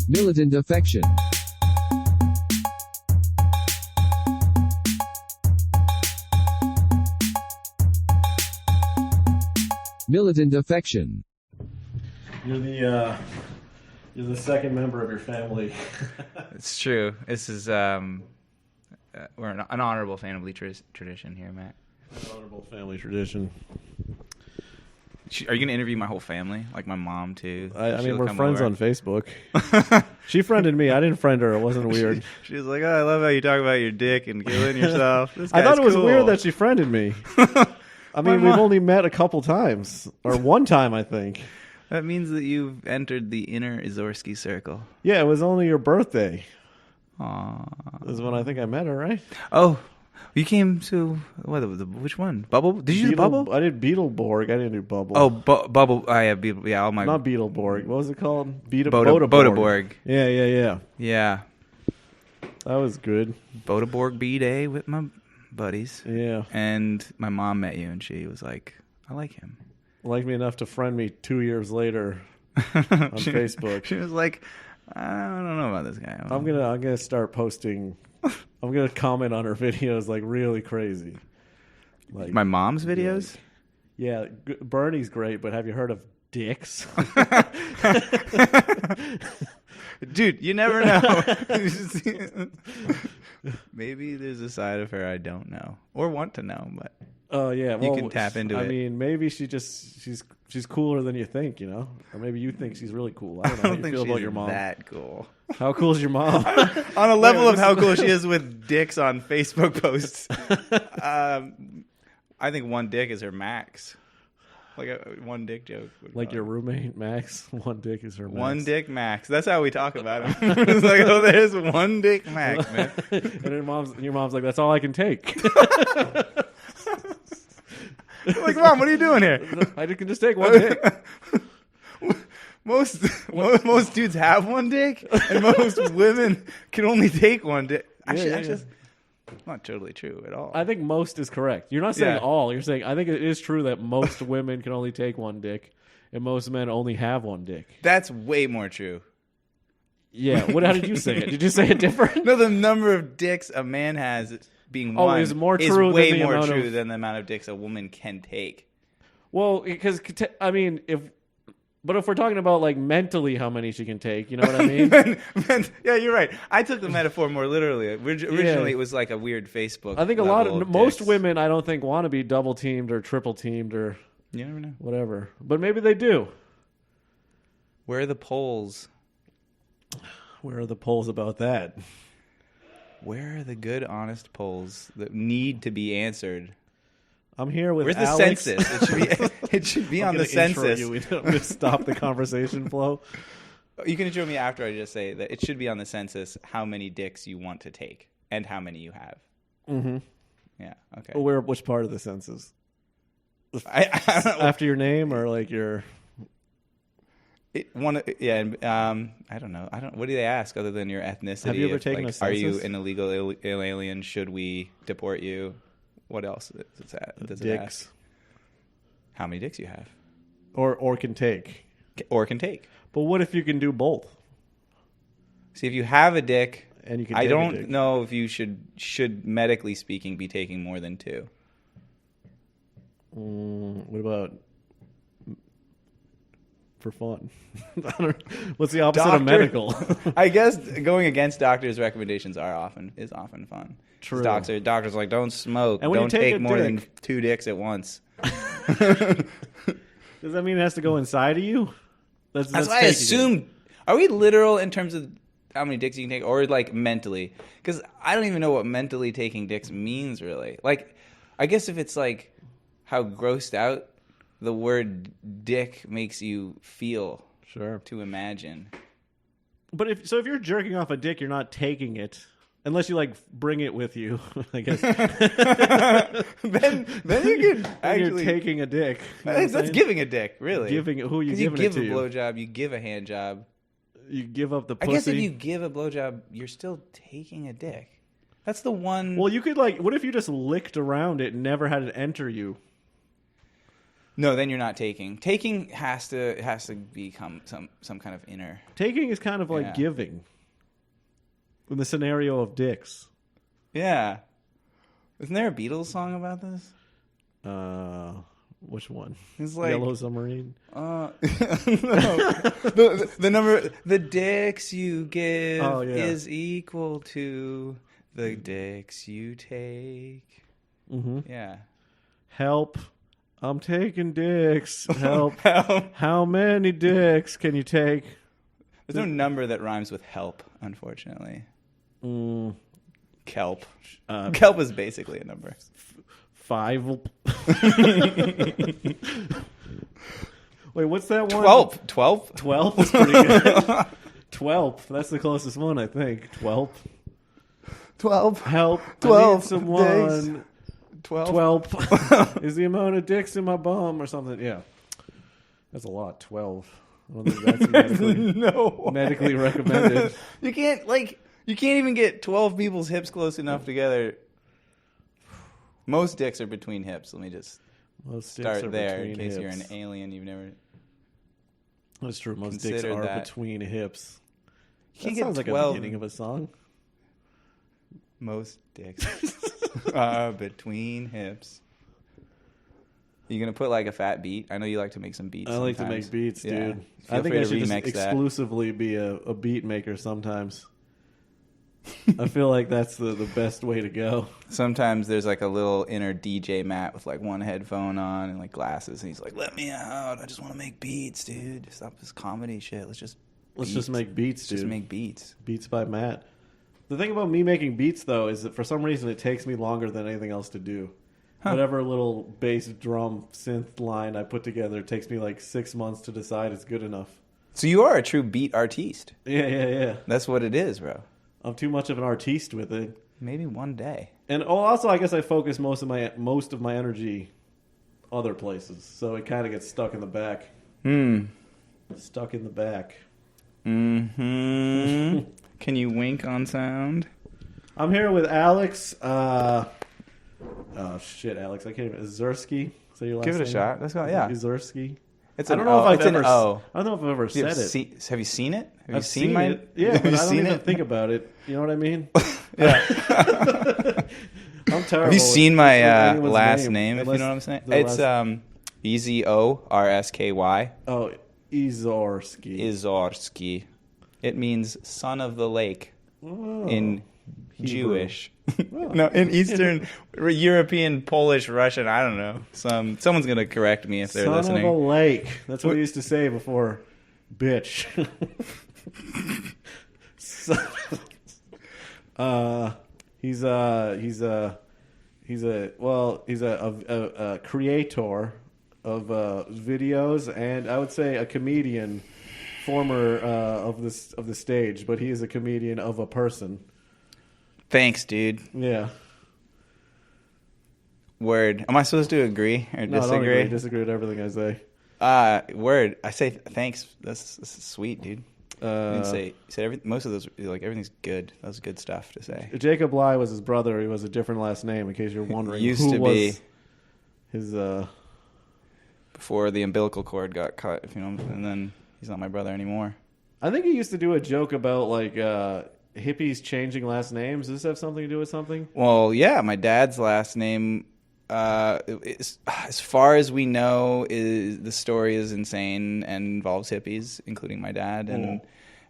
Militant affection. Militant affection. You're the second member of your family. It's true. This is we're an honorable family tradition here, Matt. Honorable family tradition. Are you gonna interview my whole family, like my mom too? I mean, we're friends on Facebook. She friended me. I didn't friend her. It wasn't weird. She was like, "Oh, I love how you talk about your dick and killing yourself." This I thought guy's it was cool. weird that she friended me. I mean, we've only met a couple times, or one time, I think. That means that you've entered the inner Ezorsky circle. Yeah, it was only your birthday. Aww. Is when I think I met her, right? Oh, you came to which one? Bubble? Did you do Bubble? I did Beetleborg. I didn't do Bubble. Oh, Bubble. I have Beetle. Yeah, all my Not Beetleborg. What was it called? Bodeborg. Yeah. Yeah, That was good. Bodeborg B-Day with my buddies. Yeah. And my mom met you, and she was like, "I like him." Liked me enough to friend me 2 years later on Facebook. She was like, "I don't know about this guy." I'm gonna start posting. I'm gonna comment on her videos like really crazy. Like My mom's videos? Yeah, Bernie's great, but have you heard of dicks? Dude, you never know. Maybe there's a side of her I don't know or want to know, but Oh yeah, you can tap into it. I mean, maybe she's cooler than you think, you know, or maybe you think she's really cool. I don't know I how don't you think feel she's about your mom. that cool. How cool is your mom? On a level of how cool she is with dicks on Facebook posts, I think one dick is her max. Like a one dick joke. Like your roommate Max, one dick is her max. One dick max. That's how we talk about him. It's like, oh, there's one dick max, man. And your mom's like, that's all I can take. Like, Mom, what are you doing here? I can just take one dick. Most dudes have one dick, and most women can only take one dick. Actually, not totally true at all. I think most is correct. You're not saying Yeah. all. You're saying I think it is true that most women can only take one dick, and most men only have one dick. That's way more true. Yeah. How did you say it? Did you say it different? No, the number of dicks a man has being one is more true way than the more amount true of... than the amount of dicks a woman can take. Well, because I mean, if we're talking about like mentally how many she can take, you know what I mean? Yeah, you're right. I took the metaphor more literally. Originally, it was like a weird Facebook. I think most women, I don't think, want to be double teamed or triple teamed or you never know. Whatever, but maybe they do. Where are the polls? Where are the polls about that? Where are the good, honest polls that need to be answered? I'm here with Where's Alex. the census? It should be on the census. We don't just stop the conversation flow. You can intro me after I just say that it should be on the census how many dicks you want to take and how many you have. Mm-hmm. Yeah. Okay. Which part of the census? I don't know. After your name or like your... I don't know. What do they ask other than your ethnicity? Have you ever taken a census? Are you an illegal alien? Should we deport you? What else does it ask? How many dicks you have, or can take, But what if you can do both? See, if you have a dick, and you can, I don't know if you should medically speaking be taking more than two. What about for fun? What's the opposite of medical? I guess going against doctors' recommendations is often fun. True. Doctors are like, don't smoke, and when don't you take more than 2 dicks at once. Does that mean it has to go inside of you? That's why I assume. Are we literal in terms of how many dicks you can take, or like mentally? Because I don't even know what mentally taking dicks means, really. Like, I guess if it's like how grossed out the word dick makes you feel, sure, to imagine. But if you're jerking off a dick, you're not taking it. Unless you like bring it with you, I guess. then you could actually you're taking a dick. You know that's giving a dick, really. Who you giving it to? You give a blowjob, you give a hand job. You give up the pussy. I guess if you give a blowjob, you're still taking a dick. That's the one. Well, you could like. What if you just licked around it and never had it enter you? No, then you're not taking. Taking has to become some kind of inner. Taking is kind of like Yeah. giving. In the scenario of dicks. Yeah. Isn't there a Beatles song about this? Which one? It's like Yellow Submarine. no. the dicks you give is equal to the dicks you take. Mm-hmm. Yeah. Help. I'm taking dicks. Help. How many dicks can you take? There's no number that rhymes with help, unfortunately. Kelp. Kelp is basically a number. 5. Wait, what's that one? 12. 12 is pretty good. 12. That's the closest one, I think. 12. 12. Help. 12 I need someone. dicks. 12. 12 is the amount of dicks in my bum or something. Yeah. That's a lot. 12. I don't think that's medically recommended. You can't even get 12 people's hips close enough together. Most dicks are between hips. Let me just start there in case you're an alien. You've never. That's true. Most dicks are between hips. You That sounds like a beginning of a song. Most dicks are between hips. You gonna put like a fat beat? I know you like to make some beats. I like to make beats, dude. Yeah. I think I should just that. exclusively be a beat maker sometimes. I feel like that's the best way to go. Sometimes there's like a little inner DJ Matt with like one headphone on and like glasses, and he's like, "Let me out! I just want to make beats, dude. Stop this comedy shit. Let's just make beats, dude. Just make beats. Beats by Matt." The thing about me making beats, though, is that for some reason it takes me longer than anything else to do. Huh. Whatever little bass drum synth line I put together, it takes me like 6 months to decide it's good enough. So you are a true beat artiste. Yeah. That's what it is, bro. I'm too much of an artiste with it. Maybe one day. And also, I guess I focus most of my energy other places, so it kind of gets stuck in the back. Stuck in the back. Mm-hmm. Can you wink on sound? I'm here with Alex. Oh shit, Alex! I can't even. Ezorsky. Is that your last name? Give it a shot. Let's go. Yeah. Ezorsky. I don't know if I've ever said it. Have you seen it? Have you seen my? It. Yeah, but I don't even think about it. You know what I mean? Yeah. I'm terrible. Have you seen my last name? If you know what I'm saying, it's Ezorsky. Oh, Ezorsky. Ezorsky. It means son of the lake in Jewish. No, in Eastern European, Polish, Russian. I don't know. Someone's gonna correct me if they're listening. Son of a lake. That's what we used to say before, bitch. He's a creator of videos, and I would say a comedian, former of the stage, but he is a comedian of a person. Thanks, dude. Yeah. Word. Am I supposed to agree or No, disagree? Don't agree. Disagree with everything I say. Word. I say thanks. This is sweet, dude. You said everything. Most of those, like, everything's good. That was good stuff to say. Jacob Bly was his brother. He was a different last name, in case you're wondering. Used to be his before the umbilical cord got cut. If you know, and then he's not my brother anymore. I think he used to do a joke about like hippies changing last names. Does this have something to do with something? Well, yeah. My dad's last name, as far as we know, the story is insane and involves hippies, including my dad.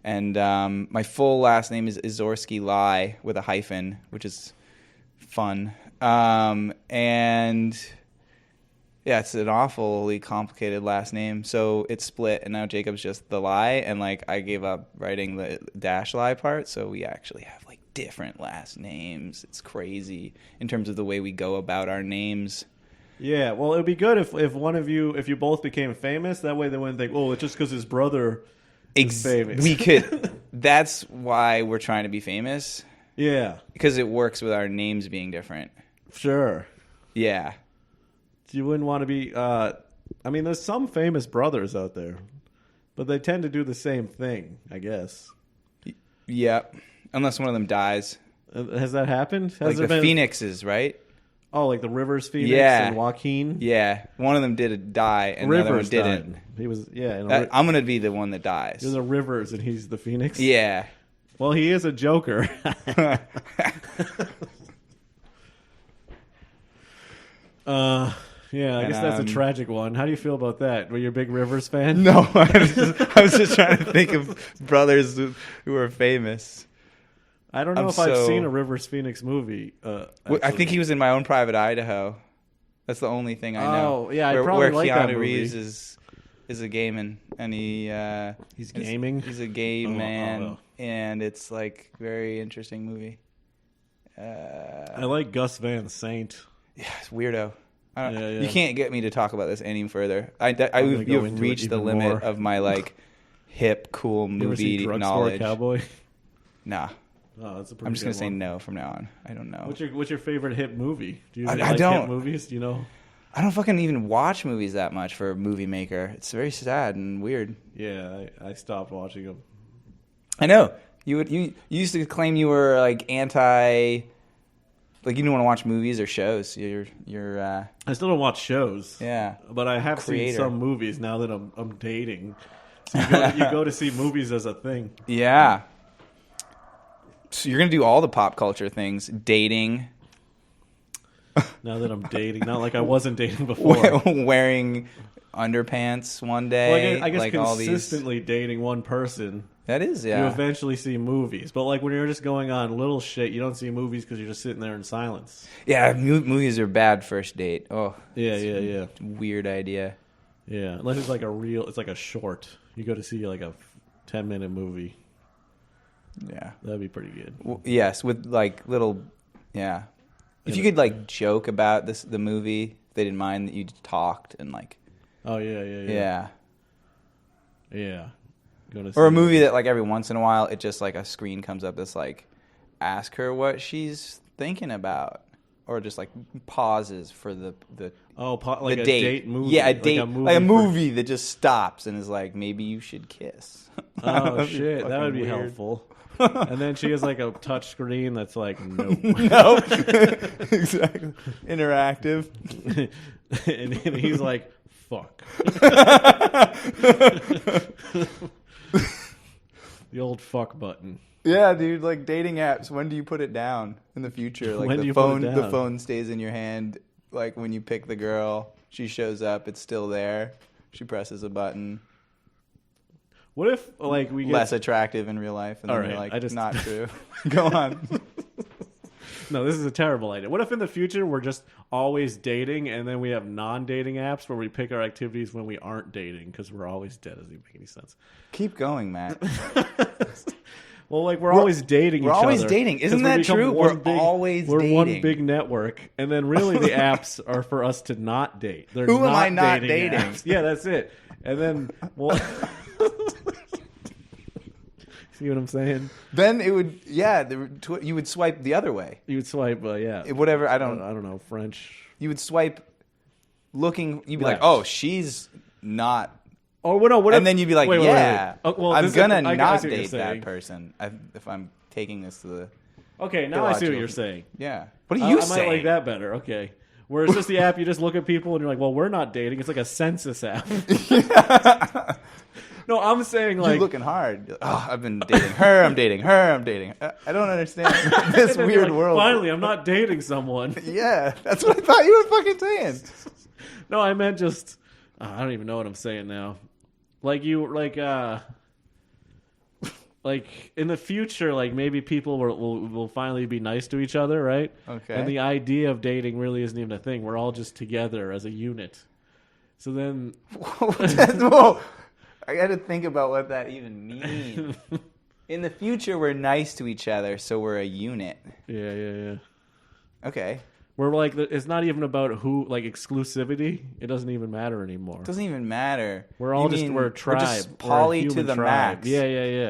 And my full last name is Ezorsky Lai with a hyphen, which is fun. And yeah, it's an awfully complicated last name. So it's split, and now Jacob's just the Lai, and like I gave up writing the dash Lai part, so we actually have like different last names. It's crazy in terms of the way we go about our names. Yeah, well, it would be good if one of you, if you both became famous. That way they wouldn't think, oh, it's just because his brother is famous. We could. That's why we're trying to be famous. Yeah. Because it works with our names being different. Sure. Yeah. You wouldn't want to be... I mean, there's some famous brothers out there, but they tend to do the same thing, I guess. Yep. Unless one of them dies. Has that happened? Like the Phoenixes, right? Oh, like the Rivers Phoenix Yeah. and Joaquin. Yeah, one of them did die, and the other one Rivers didn't. died. He was I'm gonna be the one that dies. There's a Rivers and he's the Phoenix. Yeah. Well, he is a Joker. Yeah, I guess that's a tragic one. How do you feel about that? Were you a big Rivers fan? No, I was just trying to think of brothers who are famous. I don't know if I've seen a Rivers Phoenix movie. I think he was in My Own Private Idaho. That's the only thing I know. Oh, yeah, I probably like that movie. Keanu Reeves is a gay man, and he's gaming. He's a gay man, and it's like very interesting movie. I like Gus Van Sant. Yeah, it's weirdo. Yeah. You can't get me to talk about this any further. You've reached the limit more. of my like hip, cool You ever movie see Drugstore knowledge. Cowboy? Nah. Oh, that's a pretty I'm just good gonna say one. no from now on. I don't know. What's your favorite hip movie? Do you I like don't. hip movies? Do you know? I don't fucking even watch movies that much for a movie maker. It's very sad and weird. Yeah, I stopped watching them. I know. You used to claim you were like anti, like you didn't want to watch movies or shows. You're I still don't watch shows. Yeah. But I have seen Creator. some movies now that I'm dating. So you go to see movies as a thing. Yeah. So you're gonna do all the pop culture things, dating, Now that I'm dating, not like I wasn't dating before. wearing underpants one day. Well, I guess like all these. consistently dating one person, That is, you yeah. eventually see movies. But like when you're just going on little shit, you don't see movies because you're just sitting there in silence. Yeah, movies are bad first date. Oh, Yeah. weird idea. Yeah, unless it's like it's like a short. You go to see like a 10-minute movie. Yeah. That'd be pretty good. Yes, with like little, yeah. If you could like joke about the movie, if they didn't mind that you talked and like. Oh yeah. Go to Or a see movie that like every once in a while it just like a screen comes up that's like, ask her what she's thinking about, or just like pauses for the like the a date. date movie. Yeah, a date, like a for- movie that just stops and is like, maybe you should kiss. Oh That'd be shit, that would be fucking weird. helpful. And then she has like a touch screen that's like nope. No, exactly. Interactive. and he's like, fuck. The old fuck button. Yeah, dude. Like dating apps. When do you put it down in the future? Like When do the you put it phone, the down? phone stays in your hand. Like when you pick the girl, she shows up. It's still there. She presses a button. What if like we get Less attractive in real life, and All then you're right, like, not true. Go on. No, this is a terrible idea. What if in the future we're just always dating, and then we have non-dating apps where we pick our activities when we aren't dating because we're always dead? Doesn't even make any sense. Keep going, Matt. Well, like we're always dating each we're other. always dating. Isn't 'Cause we that become true? one We're always We're one dating. big network, and then really the apps are for us to not date. They're Who am not I not dating dating? apps. Yeah, that's it. And then, well, see what I'm saying? Then it would, yeah. You would swipe the other way. You would swipe, yeah. Whatever. I I don't. don't know, French. You would swipe, looking. You'd be Left. like, oh, she's not. Oh, what? No, what? And if- then you'd be like, wait, yeah, Oh, well, I'm this is- gonna I not see what you're date that saying. person if I'm taking this to the. Okay, now I see what illogical- you're saying. Yeah. What are you I saying? might like that better. Okay. Where it's just the app, you just look at people and you're like, well, we're not dating. It's like a census app. No, I'm saying like You're looking hard. You're like, oh, I've been dating her. I'm dating her. I'm dating. I don't understand this and then you're weird like, world. Finally, I'm not dating someone. Yeah, that's what I thought you were fucking saying. No, I meant just I don't even know what I'm saying now. Like like in the future, like maybe people will finally be nice to each other, right? Okay. And the idea of dating really isn't even a thing. We're all just together as a unit. So then, Whoa. I got to think about what that even means. In the future, we're nice to each other, so we're a unit. yeah. Okay. We're like, it's not even about who, like exclusivity. It doesn't even matter anymore. It doesn't even matter. We're all we're a tribe. We're just We're a poly to human the tribe. max. Yeah.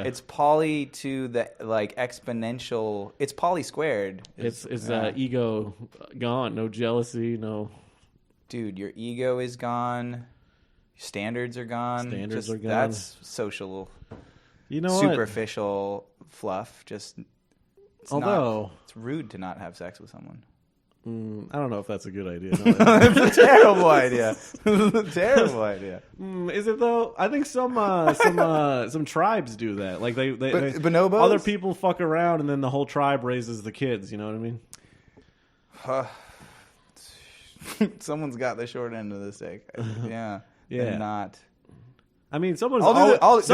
It's poly to the like exponential. It's poly squared. It's ego gone. No jealousy. No. Dude, your ego is gone. Standards are gone. Standards are gone. That's social, You know what? superficial fluff. Just it's Although it's rude to not have sex with someone. I don't know if that's a good idea. It's a terrible idea. Terrible idea. Is it though? I think some tribes do that. Like they bonobos? Other people fuck around and then the whole tribe raises the kids. You know what I mean? Someone's got the short end of the stick. Yeah. Yeah. They're not. I mean, someone's. Don't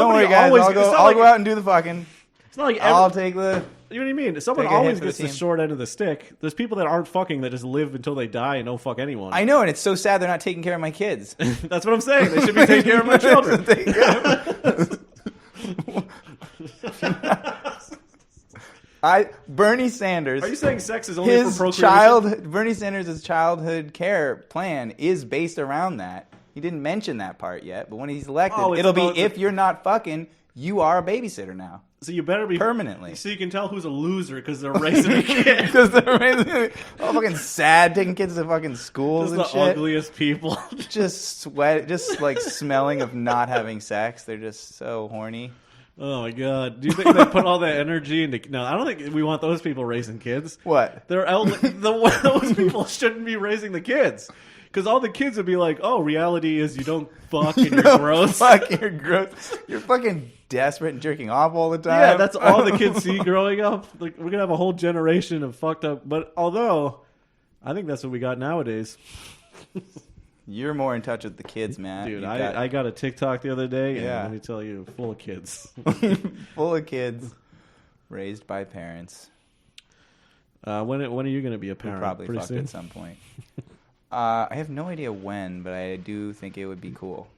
worry, guys. I'll go out and do the fucking. It's not like I'll take the. You know what I mean? Someone Take a hit always for the gets the team. short end of the stick. There's people that aren't fucking that just live until they die and don't fuck anyone. I know, and it's so sad they're not taking care of my kids. That's what I'm saying. They should be taking care of my children. Bernie Sanders. Are you saying sex is only for procreation? Bernie Sanders' childhood care plan is based around that. He didn't mention that part yet, but when he's elected, it'll be if you're not fucking, you are a babysitter now. So you better be permanently. So you can tell who's a loser because they're raising a kid. Because they're raising all fucking sad, taking kids to fucking schools Just and the shit. ugliest people. Just sweat, just like smelling of not having sex. They're just so horny. Oh my god! Do you think they put all that energy into? No, I don't think we want those people raising kids. What? They're those people shouldn't be raising the kids. Because all the kids would be like, "Oh, reality is you don't fuck and you're gross. Fuck, you're gross. You're fucking desperate and jerking off all the time." Yeah, that's all the kids see growing up. Like we're gonna have a whole generation of fucked up. But although, I think that's what we got nowadays. You're more in touch with the kids, man. Dude, I got a TikTok the other day, and Yeah. let me tell you, full of kids. Full of kids raised by parents. When are you gonna be a Who parent? probably Pretty fucked soon? at some point. I have no idea when, but I do think it would be cool.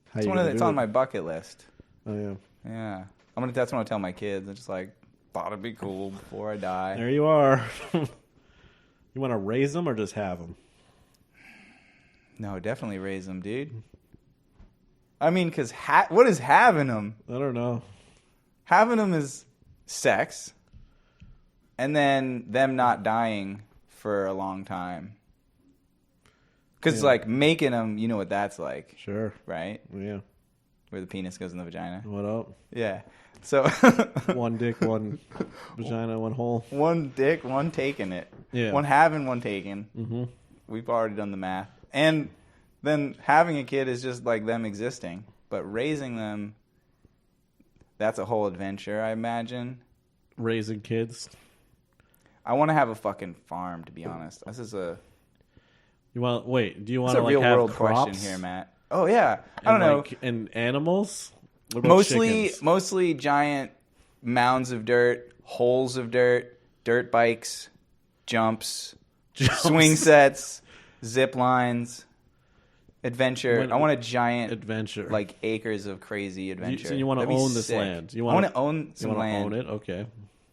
How It's you one of gonna the, it's do on it? my bucket list. Oh yeah. Yeah, that's what I tell my kids. I'm just like, thought it'd be cool before I die. There you are. You want to raise them or just have them? No, definitely raise them, dude. I mean, because what is having them? I don't know. Having them is sex, and then them not dying for a long time. Because, Yeah. like, making them, you know what that's like, Sure. right? Yeah. Where the penis goes in the vagina. What up? Yeah. So, One dick, one vagina, one hole. one dick, one taking it. Yeah. One having, one taking. Mm-hmm. We've already done the math. And then having a kid is just like them existing. But raising them, that's a whole adventure, I imagine. Raising kids. I want to have a fucking farm, to be honest. This is a Do you want It's to a real have world crops question here, Matt. Oh yeah, I don't know. And animals. What about Mostly, chickens? mostly giant mounds of dirt, holes of dirt, dirt bikes, jumps, swing sets, zip lines, adventure. I want a giant adventure, like acres of crazy adventure. So you want to That'd be own this sick. land? I want to own some you want land. to own it? Okay.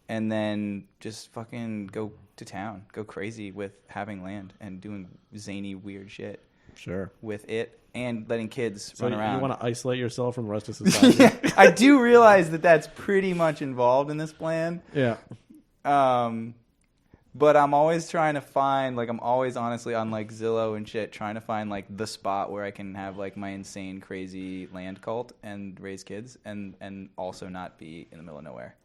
And then just fucking go to town, go crazy with having land and doing zany weird shit. Sure. With it and letting kids So run around. you want to isolate yourself from the rest of society? Yeah, I do realize that that's pretty much involved in this plan. Yeah. But I'm always trying to find, like, I'm always honestly on, like, Zillow and shit, trying to find, like, the spot where I can have, like, my insane, crazy land cult and raise kids and also not be in the middle of nowhere.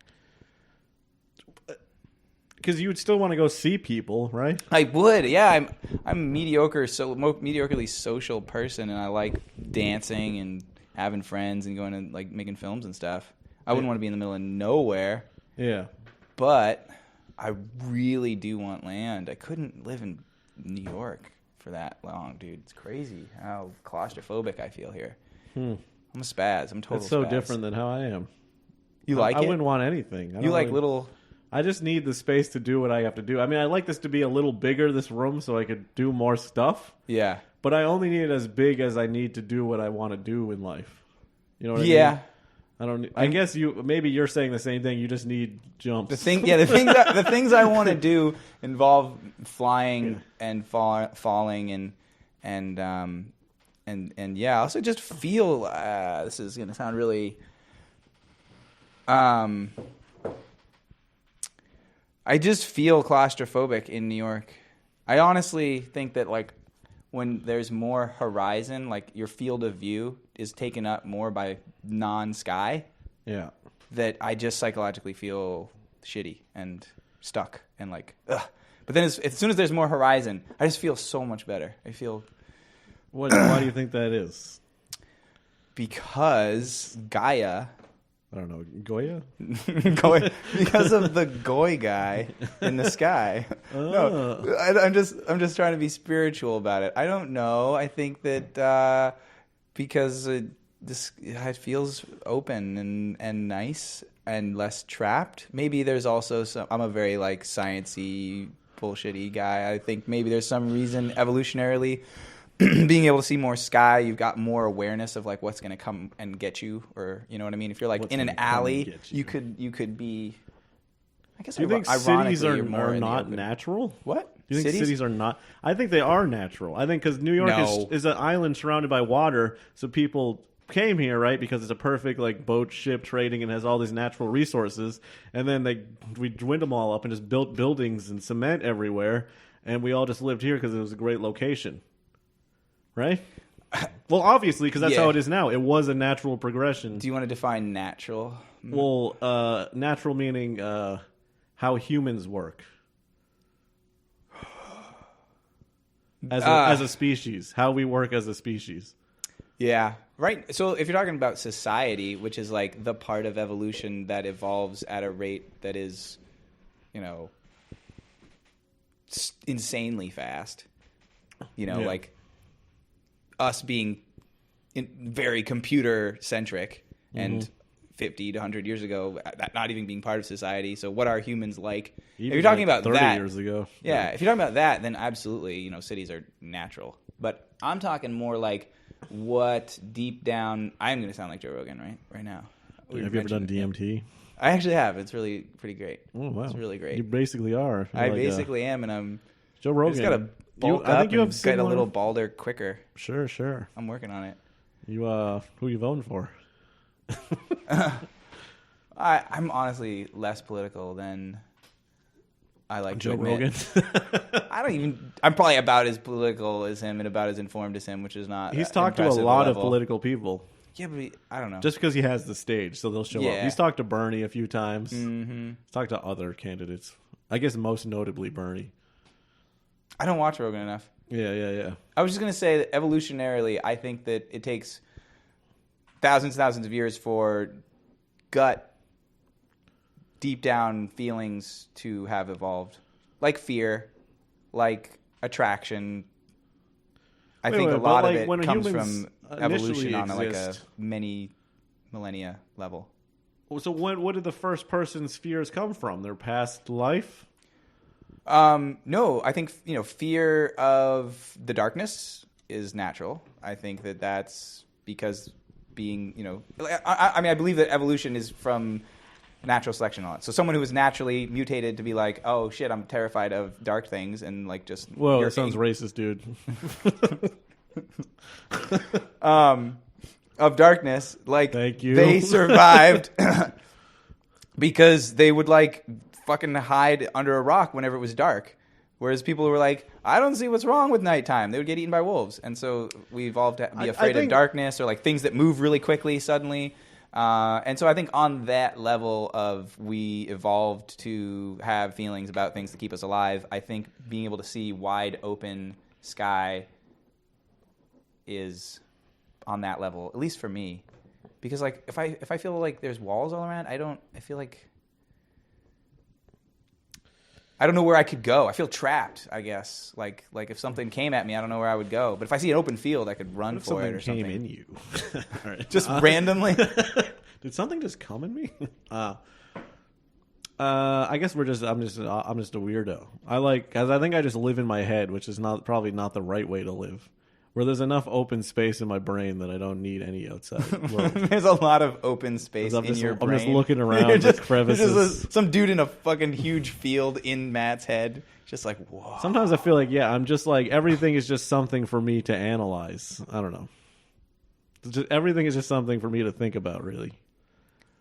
Because you would still want to go see people, right? I would, yeah. I'm a mediocrely social person, and I like dancing and having friends and going and, like, making films and stuff. I wouldn't want to be in the middle of nowhere. Yeah. But I really do want land. I couldn't live in New York for that long, dude. It's crazy how claustrophobic I feel here. I'm a spaz. I'm total It's so spaz. different than how I am. You like I it? wouldn't want anything. You like little... I just need the space to do what I have to do. I mean, I like this to be a little bigger, this room, so I could do more stuff. Yeah. But I only need it as big as I need to do what I want to do in life. You know what I mean? Yeah. I don't. I guess maybe you're saying the same thing. You just need jumps. The things I want to do involve flying and falling and yeah. I also just feel this is gonna sound really. I just feel claustrophobic in New York. I honestly think that, like, when there's more horizon, like your field of view is taken up more by non-sky. Yeah. That I just psychologically feel shitty and stuck and like, ugh. But then as soon as there's more horizon, I just feel so much better. I feel Why do you think that is? because Gaia. I don't know, Goya? Because of the Goy guy in the sky. No, I'm just trying to be spiritual about it. I don't know. I think that because it feels open and nice and less trapped. Maybe there's also some. I'm a very like sciencey, bullshitty guy. I think maybe there's some reason evolutionarily. Being able to see more sky, you've got more awareness of like what's going to come and get you, or you know what I mean. If you're like What's in an gonna come alley, and get you. you could be. I guess Do you think ironically, cities you're are more in the not open. natural? What? Do you think cities are not? I think they are natural. I think because New York No. is an island surrounded by water, so people came here, right? Because it's a perfect like boat ship trading and has all these natural resources. And then we dwindled them all up and just built buildings and cement everywhere, and we all just lived here because it was a great location. Right? Well, obviously, because that's Yeah. how it is now. It was a natural progression. Do you want to define natural? Well, natural meaning how humans work as a species. How we work as a species. Yeah. Right. So if you're talking about society, which is like the part of evolution that evolves at a rate that is, insanely fast, Yeah. like us being very computer centric and 50 to 100 years ago, that not even being part of society. So what are humans like? Even if you're talking like about 30 that, years ago. yeah, if you're talking about that, then absolutely, cities are natural. But I'm talking more like what deep down. I'm going to sound like Joe Rogan right now. Have you ever done DMT? I actually have. It's really pretty great. Oh wow, It's really great. You basically are. You're I like basically am, and I'm Joe Rogan. just gotta bulk I up think you have and get a similar- little balder quicker. Sure. I'm working on it. You who you voting for? I'm honestly less political than I like Joe to admit. Rogan. I'm probably about as political as him and about as informed as him, which is not. He's talked to a impressive lot of level. political people. Yeah, but I don't know. Just because he has the stage, so they'll show up. Yeah. He's talked to Bernie a few times. Mm-hmm. He's talked to other candidates. I guess most notably Bernie. I don't watch Rogan enough. Yeah. I was just going to say that evolutionarily, I think that it takes thousands of years for gut, deep down feelings to have evolved. Like fear, like attraction. I think a lot of it comes from evolution on like a many millennia level. So what did the first person's fears come from? Their past life? No, I think fear of the darkness is natural. I think that's because being I believe that evolution is from natural selection on. So someone who is naturally mutated to be like, oh shit, I'm terrified of dark things and like just Whoa, that sounds racist, dude. Of darkness, like Thank you. they survived because they would like fucking hide under a rock whenever it was dark. Whereas people who were like, I don't see what's wrong with nighttime, they would get eaten by wolves. And so we evolved to be afraid of darkness or like things that move really quickly suddenly. And so I think on that level of we evolved to have feelings about things that keep us alive, I think being able to see wide open sky is on that level, at least for me. Because like if I feel like there's walls all around, I feel like I don't know where I could go. I feel trapped, I guess. Like if something came at me, I don't know where I would go. But if I see an open field, I could run for it or something. Came in you. All right. Just randomly. Did something just come in me? I guess I'm just a weirdo. Cause I think I just live in my head, which is probably not the right way to live. Where there's enough open space in my brain that I don't need any outside world. There's a lot of open space in your brain. I'm just looking around the crevices. Some dude in a fucking huge field in Matt's head. Just like, whoa. Sometimes I feel like, I'm just like, everything is just something for me to analyze. I don't know. Everything is just something for me to think about, really.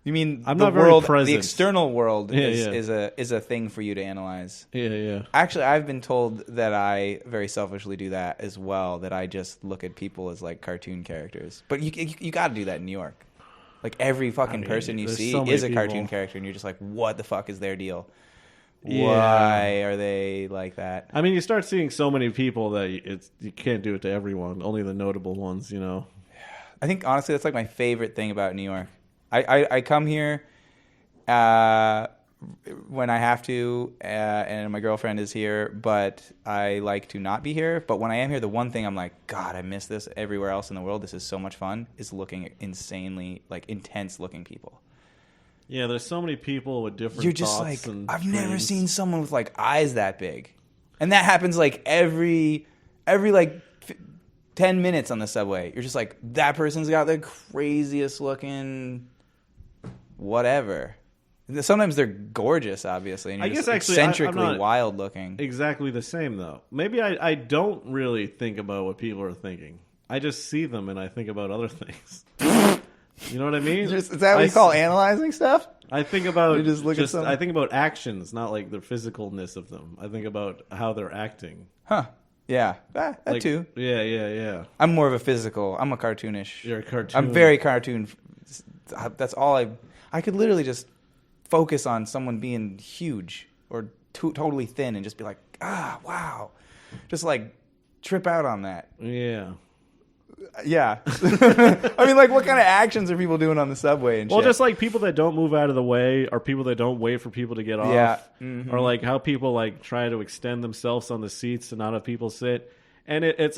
You mean I'm the not very world, present. the external world Yeah, is a thing for you to analyze. Yeah. Actually, I've been told that I very selfishly do that as well, that I just look at people as like cartoon characters. But you got to do that in New York. Like every fucking person you see so is a many cartoon people. character, and you're just like, what the fuck is their deal? Why are they like that? I mean, you start seeing so many people that you can't do it to everyone. Only the notable ones, you know. I think honestly that's like my favorite thing about New York. I come here when I have to, and my girlfriend is here, but I like to not be here. But when I am here, the one thing I'm like, God, I miss this everywhere else in the world. This is so much fun, is looking at insanely, like, intense-looking people. Yeah, there's so many people with different You're just thoughts like, and I've never dreams. seen someone with, like, eyes that big. And that happens, like, every like, 10 minutes on the subway. You're just like, that person's got the craziest looking whatever. Sometimes they're gorgeous, obviously, and I you're guess just actually, I'm eccentrically not wild looking. exactly the same, though. Maybe I don't really think about what people are thinking. I just see them and I think about other things. You know what I mean? Is that what you call analyzing stuff? I think about You just look at something? I think about actions, not like the physicalness of them. I think about how they're acting. Huh. Yeah. That Like, too. Yeah. I'm more of a physical. I'm a cartoonish. You're a cartoon. I'm very cartoon. That's all I could literally just focus on someone being huge or totally thin and just be like, wow. Just like trip out on that. Yeah. Yeah. I mean, like, what kind of actions are people doing on the subway and Well, shit? just like people that don't move out of the way, or people that don't wait for people to get off, Yeah. Mm-hmm. or like how people like try to extend themselves on the seats to not have people sit. And it's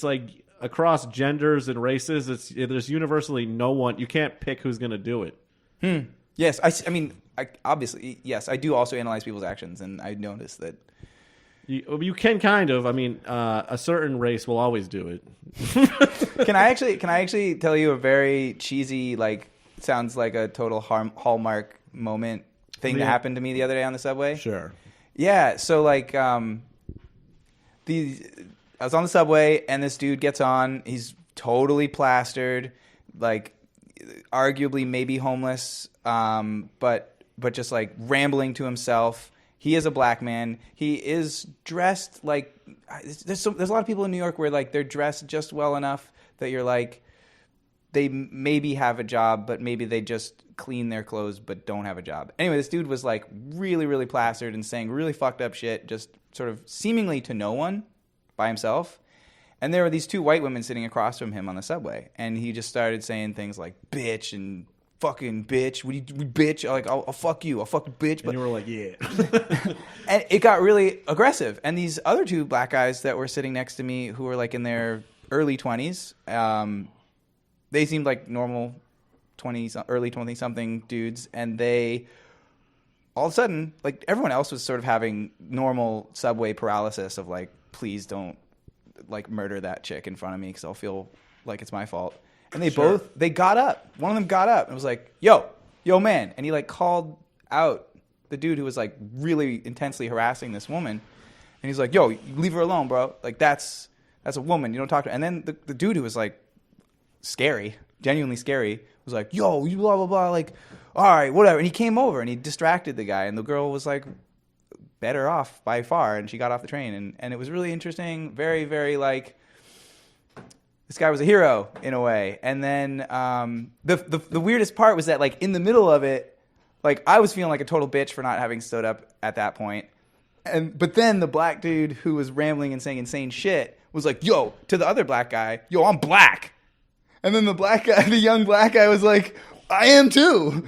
like across genders and races, there's universally no one. You can't pick who's going to do it. Yes. I mean, obviously, yes, I do also analyze people's actions, and I noticed that. You can kind of. I mean, a certain race will always do it. Can I actually tell you a very cheesy, like, sounds like a total Hallmark moment thing that happened to me the other day on the subway? Sure. Yeah. So like, I was on the subway and this dude gets on. He's totally plastered, like, arguably maybe homeless, but just like rambling to himself. He is a black man. He is dressed like there's a lot of people in New York where like they're dressed just well enough that you're like they maybe have a job, but maybe they just clean their clothes but don't have a job. Anyway, this dude was like really, really plastered and saying really fucked up shit, just sort of seemingly to no one by himself. And there were these two white women sitting across from him on the subway, and he just started saying things like bitch and fucking bitch, we bitch, like I'll fuck you, I'll fuck you, bitch. And you were like, yeah. And it got really aggressive. And these other two black guys that were sitting next to me, who were like in their early 20s, they seemed like normal early 20-something dudes, and they all of a sudden, like everyone else was sort of having normal subway paralysis of like, please don't like murder that chick in front of me because I'll feel like it's my fault. And they got up. One of them got up and was like, yo, man. And he like called out the dude who was like really intensely harassing this woman. And he's like, yo, you leave her alone, bro. Like that's a woman. You don't talk to her. And then the dude who was like scary, genuinely scary, was like, yo, you blah, blah, blah. Like, all right, whatever. And he came over and he distracted the guy. And the girl was like better off by far. And she got off the train. And it was really interesting. Very, very like, this guy was a hero in a way. And then the weirdest part was that like in the middle of it, like I was feeling like a total bitch for not having stood up at that point. But then the black dude who was rambling and saying insane shit was like, yo, to the other black guy, yo, I'm black. And then the young black guy was like, I am too.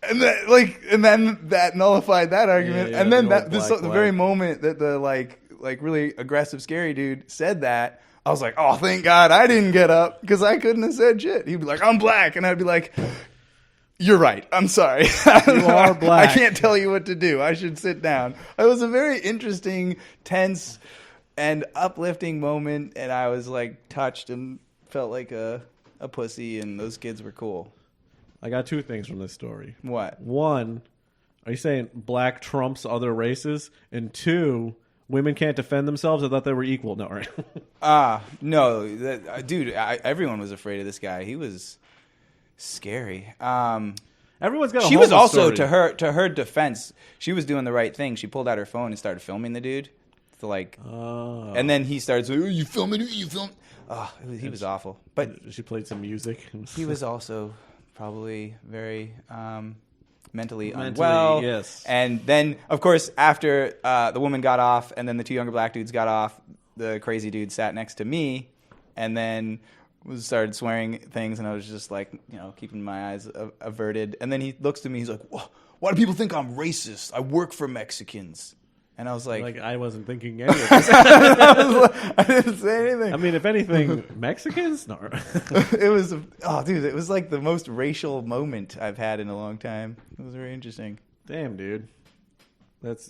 And then that nullified that argument. Yeah, and then the very moment that the like really aggressive, scary dude said that, I was like, oh, thank God I didn't get up because I couldn't have said shit. He'd be like, I'm black. And I'd be like, you're right. I'm sorry. You are black. I can't tell you what to do. I should sit down. It was a very interesting, tense, and uplifting moment. And I was like touched and felt like a pussy. And those kids were cool. I got two things from this story. What? One, are you saying black trumps other races? And two, women can't defend themselves? I thought they were equal. No, right? No. Dude, everyone was afraid of this guy. He was scary. Everyone's got a She was homo also, story. to her defense, she was doing the right thing. She pulled out her phone and started filming the dude. So like, and then he started saying, oh, you filming me? You film? Oh, he was awful. But she played some music. he was also probably very mentally unwell. Yes. And then, of course, after the woman got off and then the two younger black dudes got off, the crazy dude sat next to me and then started swearing things, and I was just like, keeping my eyes averted. And then he looks to me, he's like, why do people think I'm racist? I work for Mexicans. And I was like I wasn't thinking any of this. I didn't say anything. I mean, if anything, Mexicans? No. It was, dude, it was like the most racial moment I've had in a long time. It was very interesting. Damn, dude.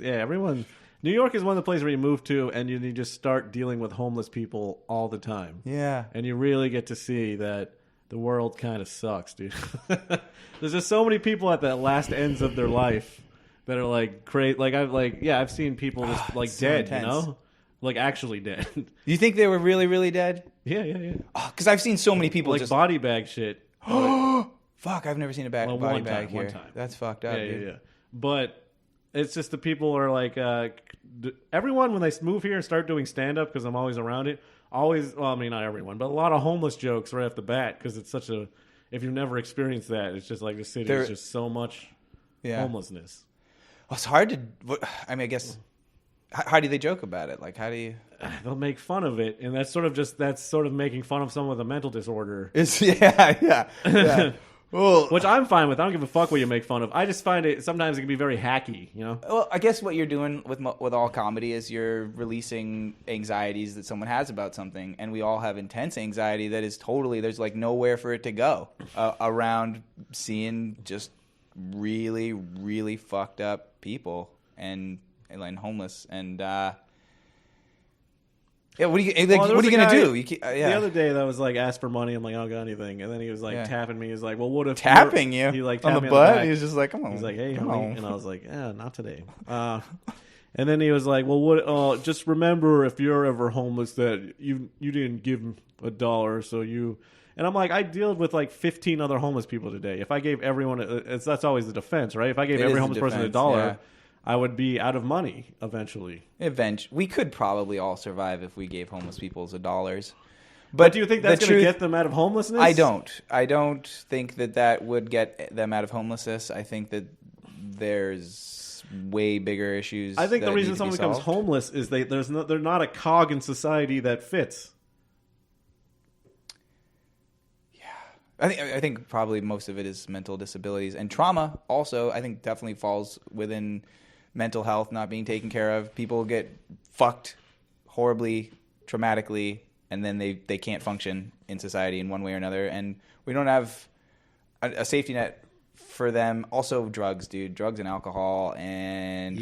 Everyone. New York is one of the places where you move to and you just start dealing with homeless people all the time. Yeah. And you really get to see that the world kind of sucks, dude. There's just so many people at the last ends of their life that are like crazy. I've seen people just so dead, intense. like actually dead. Do you think they were really, really dead? Yeah. Because I've seen so many people Like just body bag shit. fuck. I've never seen a body bag here. One time. That's fucked up. Dude. Yeah. But it's just the people are like everyone when they move here and start doing stand up, because I'm always around it. Not everyone, but a lot of homeless jokes right off the bat, because it's such a. If you've never experienced that, it's just like the city is just so much homelessness. Well, it's hard to. I guess. How do they joke about it? Like, how do you? They'll make fun of it, and that's sort of making fun of someone with a mental disorder. Yeah. Well, which I'm fine with. I don't give a fuck what you make fun of. I just find it sometimes it can be very hacky, Well, I guess what you're doing with all comedy is you're releasing anxieties that someone has about something, and we all have intense anxiety that is totally there's like nowhere for it to go around seeing just really, really fucked up people and homeless and. Yeah, what are you gonna do? The other day that was like asked for money. I'm like, I don't got anything, and then he was like tapping me. He's like, well, what if tapping you? He like on tapped the me butt. back. He was just like, come on. He's like, hey, come homie, on. and I was like, not today. And then he was like, well, what? Just remember, if you're ever homeless, that you didn't give him $1, so you. And I'm like, I dealt with like 15 other homeless people today. If I gave everyone, that's always the defense, right? If I gave every homeless person $1. I would be out of money eventually. We could probably all survive if we gave homeless people $1. But do you think that's going to get them out of homelessness? I don't. I don't think that would get them out of homelessness. I think that there's way bigger issues. I think the reason someone becomes homeless is they're not a cog in society that fits. Yeah. I think probably most of it is mental disabilities and trauma also. I think definitely falls within mental health not being taken care of. People get fucked horribly, traumatically, and then they can't function in society in one way or another. And we don't have a safety net for them. Also drugs, dude. Drugs and alcohol and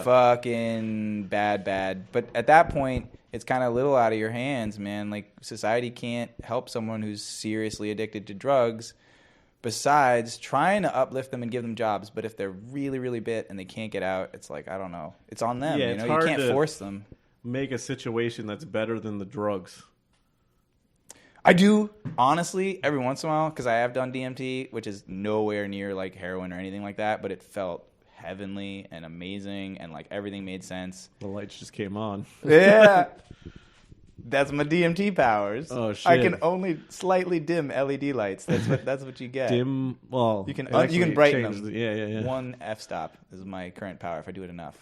fucking bad. But at that point, it's kind of a little out of your hands, man. Like, society can't help someone who's seriously addicted to drugs besides trying to uplift them and give them jobs. But if they're really, really bit and they can't get out, it's like, I don't know. It's on them. Yeah, you can't force them. Make a situation that's better than the drugs. I do, honestly, every once in a while, because I have done DMT, which is nowhere near like heroin or anything like that, but it felt heavenly and amazing and like everything made sense. The lights just came on. Yeah. That's my DMT powers. Oh shit! I can only slightly dim LED lights. That's what you get. Dim. Well, you can brighten them. Yeah. One f-stop is my current power if I do it enough.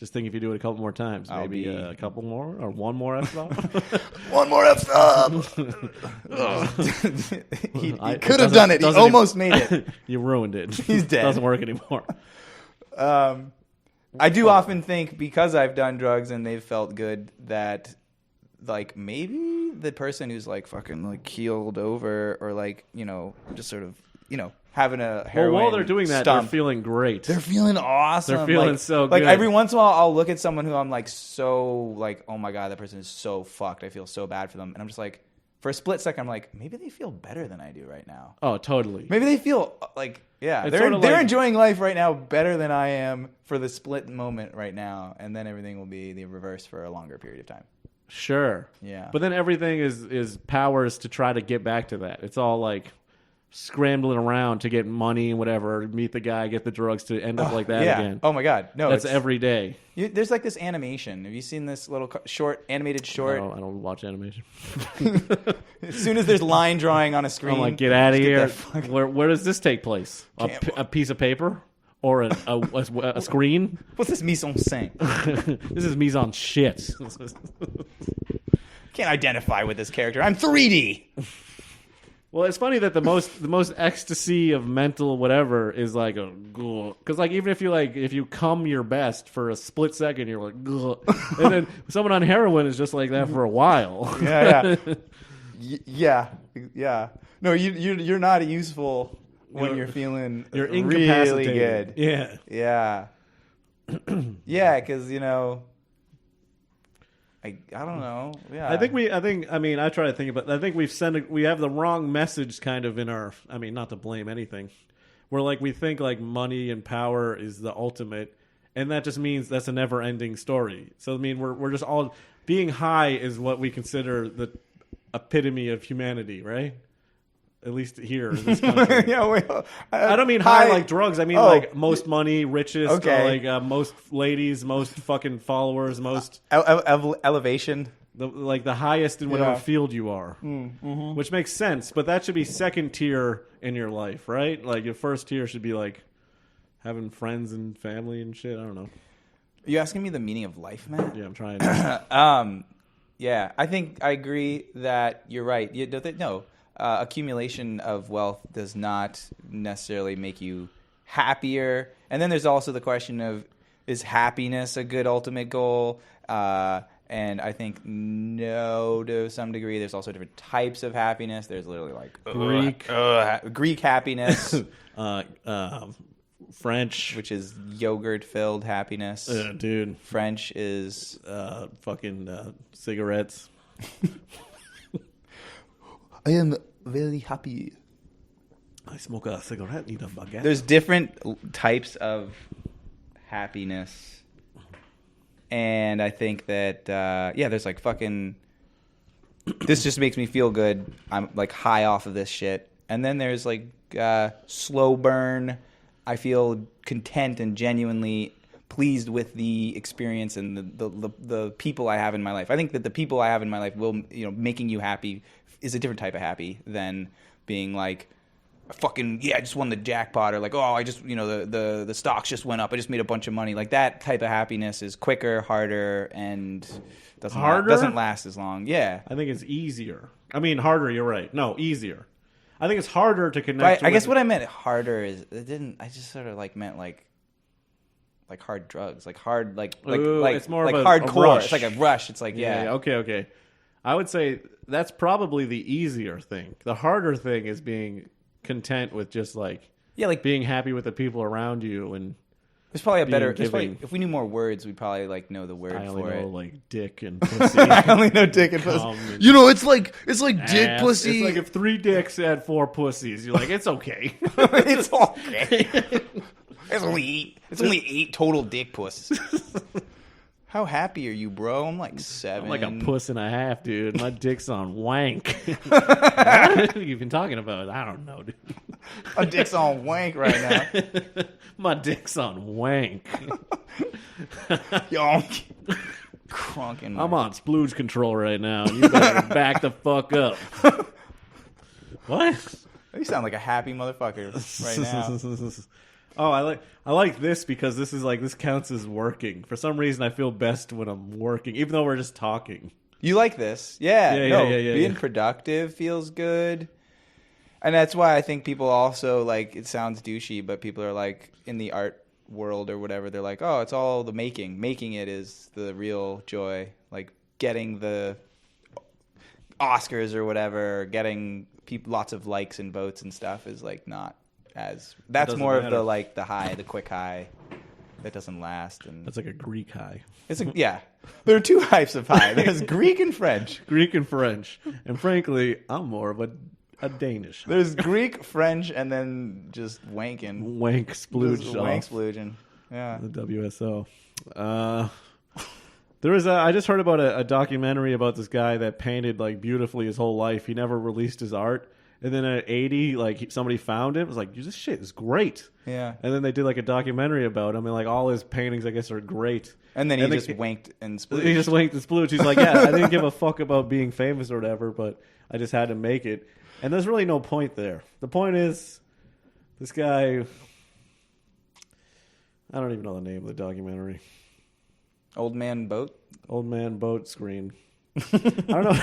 Just think if you do it a couple more times, maybe a couple more or one more f-stop. One more f-stop. he could have done it. He almost made it. You ruined it. He's dead. It doesn't work anymore. I do often think, because I've done drugs and they've felt good, that like maybe the person who's like fucking like keeled over or like, just sort of, having a heroin while they're doing that, stump, they're feeling great. They're feeling awesome. They're feeling so good. Like every once in a while, I'll look at someone who I'm like so like, oh my God, that person is so fucked. I feel so bad for them. And I'm just like, for a split second, I'm like, maybe they feel better than I do right now. Oh, totally. Maybe they feel like, It's they're enjoying life right now better than I am for the split moment right now. And then everything will be the reverse for a longer period of time. Sure. Yeah. But then everything is powers to try to get back to that. It's all like scrambling around to get money and whatever, meet the guy, get the drugs to end up like that again. Oh my god, no, That's every day. There's like this animation. Have you seen this little animated short? I don't watch animation. As soon as there's line drawing on a screen, I'm like, get out of here. Where does this take place? A piece of paper or a screen? What's this mise en scène? This is mise en shit. Can't identify with this character. I'm 3D. Well, it's funny that the most ecstasy of mental whatever is like a because like even if you come your best for a split second, you're like and then someone on heroin is just like that for a while. Yeah. No, you're not useful when you're feeling you're really incapacitated. good. Yeah. Yeah, because I don't know. Yeah. I try to think about. I think we have the wrong message kind of in our. I mean, not to blame anything. Where like we think like money and power is the ultimate, and that just means that's a never-ending story. So I mean, we're just all being high is what we consider the epitome of humanity, right? At least here in this country. I don't mean high like drugs. I mean like most money, richest, like most ladies, most fucking followers, most elevation. The highest in whatever field you are, which makes sense. But that should be second tier in your life, right? Like your first tier should be like having friends and family and shit. I don't know. Are you asking me the meaning of life, Matt? Yeah, I'm trying. Yeah, I think I agree that you're right. No. Accumulation of wealth does not necessarily make you happier. And then there's also the question of, is happiness a good ultimate goal? And I think no, to some degree. There's also different types of happiness. There's literally like Greek happiness. French. Which is yogurt-filled happiness. Dude. French is... fucking cigarettes. I am very happy. I smoke a cigarette, eat a baguette. There's different types of happiness. And I think that, there's like fucking... This just makes me feel good. I'm like high off of this shit. And then there's like slow burn. I feel content and genuinely pleased with the experience and the people I have in my life. I think that the people I have in my life will, making you happy is a different type of happy than being like, fucking, I just won the jackpot, or like, I just, the stocks just went up. I just made a bunch of money. Like that type of happiness is quicker, harder, and doesn't last as long. Yeah. I think it's easier. I mean, harder, you're right. No, easier. I think it's harder to connect. I guess what I meant harder is I just sort of like meant like hard drugs, like hard, it's more like hardcore. Rush. It's like a rush. It's like, yeah. Okay. I would say that's probably the easier thing. The harder thing is being content with just like being happy with the people around you. And there's probably if we knew more words, we'd probably like know the word I only for know, it. Like dick and pussy. I only know dick and pussy. It's like dick, pussy. It's like if 3 dicks had 4 pussies, you're like, it's okay. It's okay. It's only 8 total dick pussies. How happy are you, bro? I'm like 7. I'm like a puss and a half, dude. My dick's on wank. What have you been talking about? I don't know, dude. My dick's on wank right now. My dick's on wank. Yonk. Crunking. I'm on splooge control right now. You better back the fuck up. What? You sound like a happy motherfucker right now. Oh, I like this because this counts as working. For some reason, I feel best when I'm working, even though we're just talking. You like this? Yeah. Being productive feels good. And that's why I think people also, like, it sounds douchey, but people are like, in the art world or whatever, they're like, oh, it's all the making. Making it is the real joy. Like, getting the Oscars or whatever, getting lots of likes and votes and stuff is, like, not as... That's more of the, like, the high, the quick high that doesn't last. And that's like a Greek high. It's yeah. There are 2 types of high. There's Greek and French. Greek and French. And frankly, I'm more of a Danish. There's Greek, French, and then just wanking. Wank splooge. Wank splooging. Yeah. The WSO. There was I just heard about a documentary about this guy that painted like beautifully his whole life. He never released his art. And then at 80, like somebody found him. It was like, this shit is great. Yeah. And then they did like a documentary about him, and like all his paintings, I guess, are great. And then he just winked and splooged. He just winked and splooged. He's like, yeah, I didn't give a fuck about being famous or whatever, but I just had to make it. And there's really no point there. The point is, this guy, I don't even know the name of the documentary. Old Man Boat? Old Man Boat Screen. I don't know.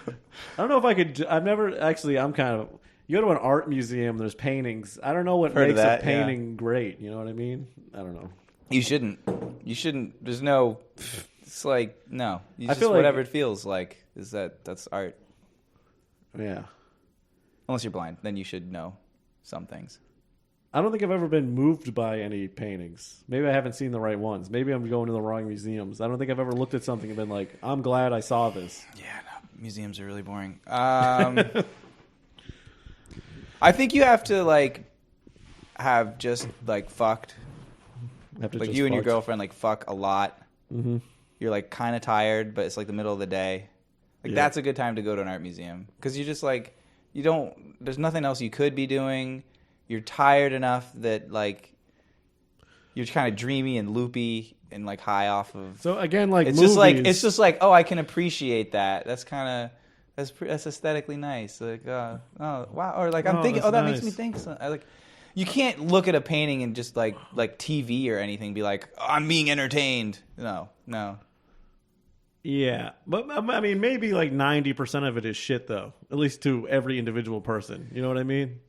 I don't know if I could. I've never actually. I'm kind of. You go to an art museum. There's paintings. I don't know what makes a painting great. You know what I mean? I don't know. You shouldn't. There's no. It's like no. You just feel like whatever it feels like is that's art. Yeah. Unless you're blind, then you should know some things. I don't think I've ever been moved by any paintings. Maybe I haven't seen the right ones. Maybe I'm going to the wrong museums. I don't think I've ever looked at something and been like, I'm glad I saw this. Yeah, no, museums are really boring. I think you have to like have just like fucked. Like you and your girlfriend like fuck a lot. Mm-hmm. You're like kind of tired, but it's like the middle of the day. Like that's a good time to go to an art museum because you're just like there's nothing else you could be doing. You're tired enough that like you're kind of dreamy and loopy and like high off of. So again, like it's movies. it's just like oh, I can appreciate that. That's aesthetically nice. Like oh wow, or like I'm thinking that makes me think. So, you can't look at a painting and just like TV or anything be like oh, I'm being entertained. No. Yeah, but I mean, maybe like 90% of it is shit, though. At least to every individual person. You know what I mean?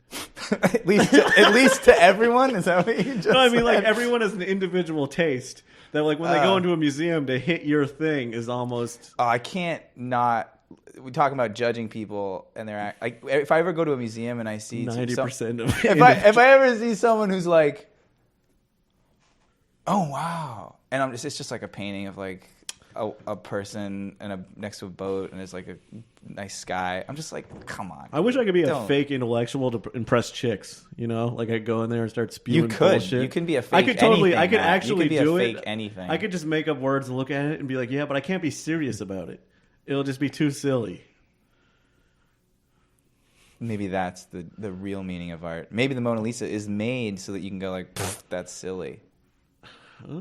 at least to everyone. Is that what you just? No, I mean like everyone has an individual taste. That like when they go into a museum to hit your thing is almost. Oh, I can't not. We talk about judging people and their act. Like if I ever go to a museum and I see 90% of. If I ever see someone who's like, oh wow, and it's just like a painting of like. A person next to a boat and it's like a nice sky. I'm just like, come on. I wish I could be a fake intellectual to impress chicks. You know, like I go in there and start spewing bullshit. You can be a fake. I could totally. Anything, I could Matt. actually you could be do a it. Fake anything. I could just make up words and look at it and be like, yeah, but I can't be serious about it. It'll just be too silly. Maybe that's the real meaning of art. Maybe the Mona Lisa is made so that you can go like, that's silly. Da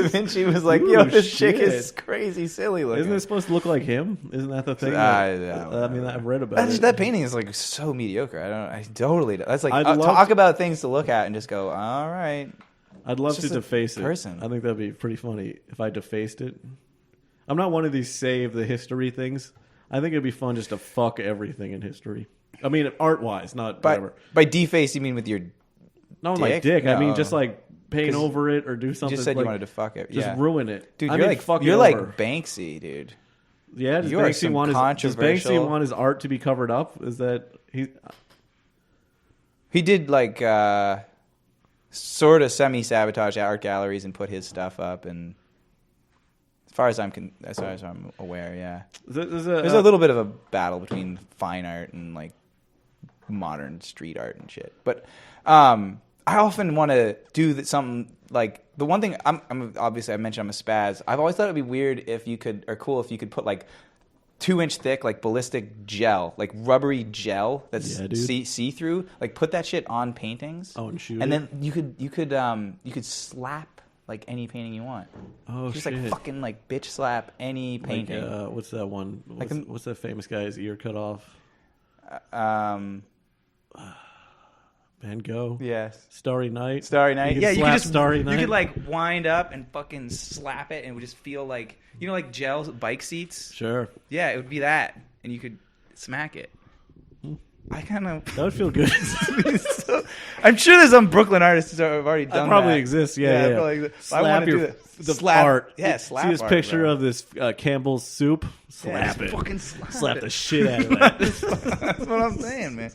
Vinci was like, yo, this chick is crazy silly looking. Isn't it supposed to look like him? Isn't that the thing? I mean, I've read about it. That painting is like so mediocre. I totally. That's like talk about things to look at and just go, all right. I'd love to deface it. Person. I think that'd be pretty funny if I defaced it. I'm not one of these save the history things. I think it'd be fun just to fuck everything in history. I mean, art wise, not whatever. By deface, you mean with your not dick? My dick. No. I mean, just like paint over it or do something. You just said like, you wanted to fuck it. Just ruin it. Dude, you're like Banksy, dude. Yeah, does Banksy want his art to be covered up? Is that he did like sort of semi-sabotage art galleries and put his stuff up, and as far as I'm aware, yeah. There's a little bit of a battle between fine art and like modern street art and shit. But I often want to do something like the one thing I'm obviously I mentioned I'm a spaz. I've always thought it'd be weird if you could put like 2-inch thick like ballistic gel, like rubbery gel that's see through. Like put that shit on paintings. Oh, and shoot. And then you could slap like any painting you want. Oh, just shit. like fucking like bitch slap any painting. Like, what's that one? What's that famous guy's ear cut off? Van Gogh. Yes. Starry Night. Yeah, you could just Starry Night. You could like wind up and fucking slap it, and it would just feel like like gel bike seats. Sure. Yeah, it would be that, and you could smack it. I kind of that would feel good. I'm sure there's some Brooklyn artists who have already done that. Probably exists. Yeah. Probably slap I want to do the slap art. Yeah, slap. See this art, picture bro. of this Campbell's soup. Slap it. Fucking slap the shit out of that. That's what I'm saying, man.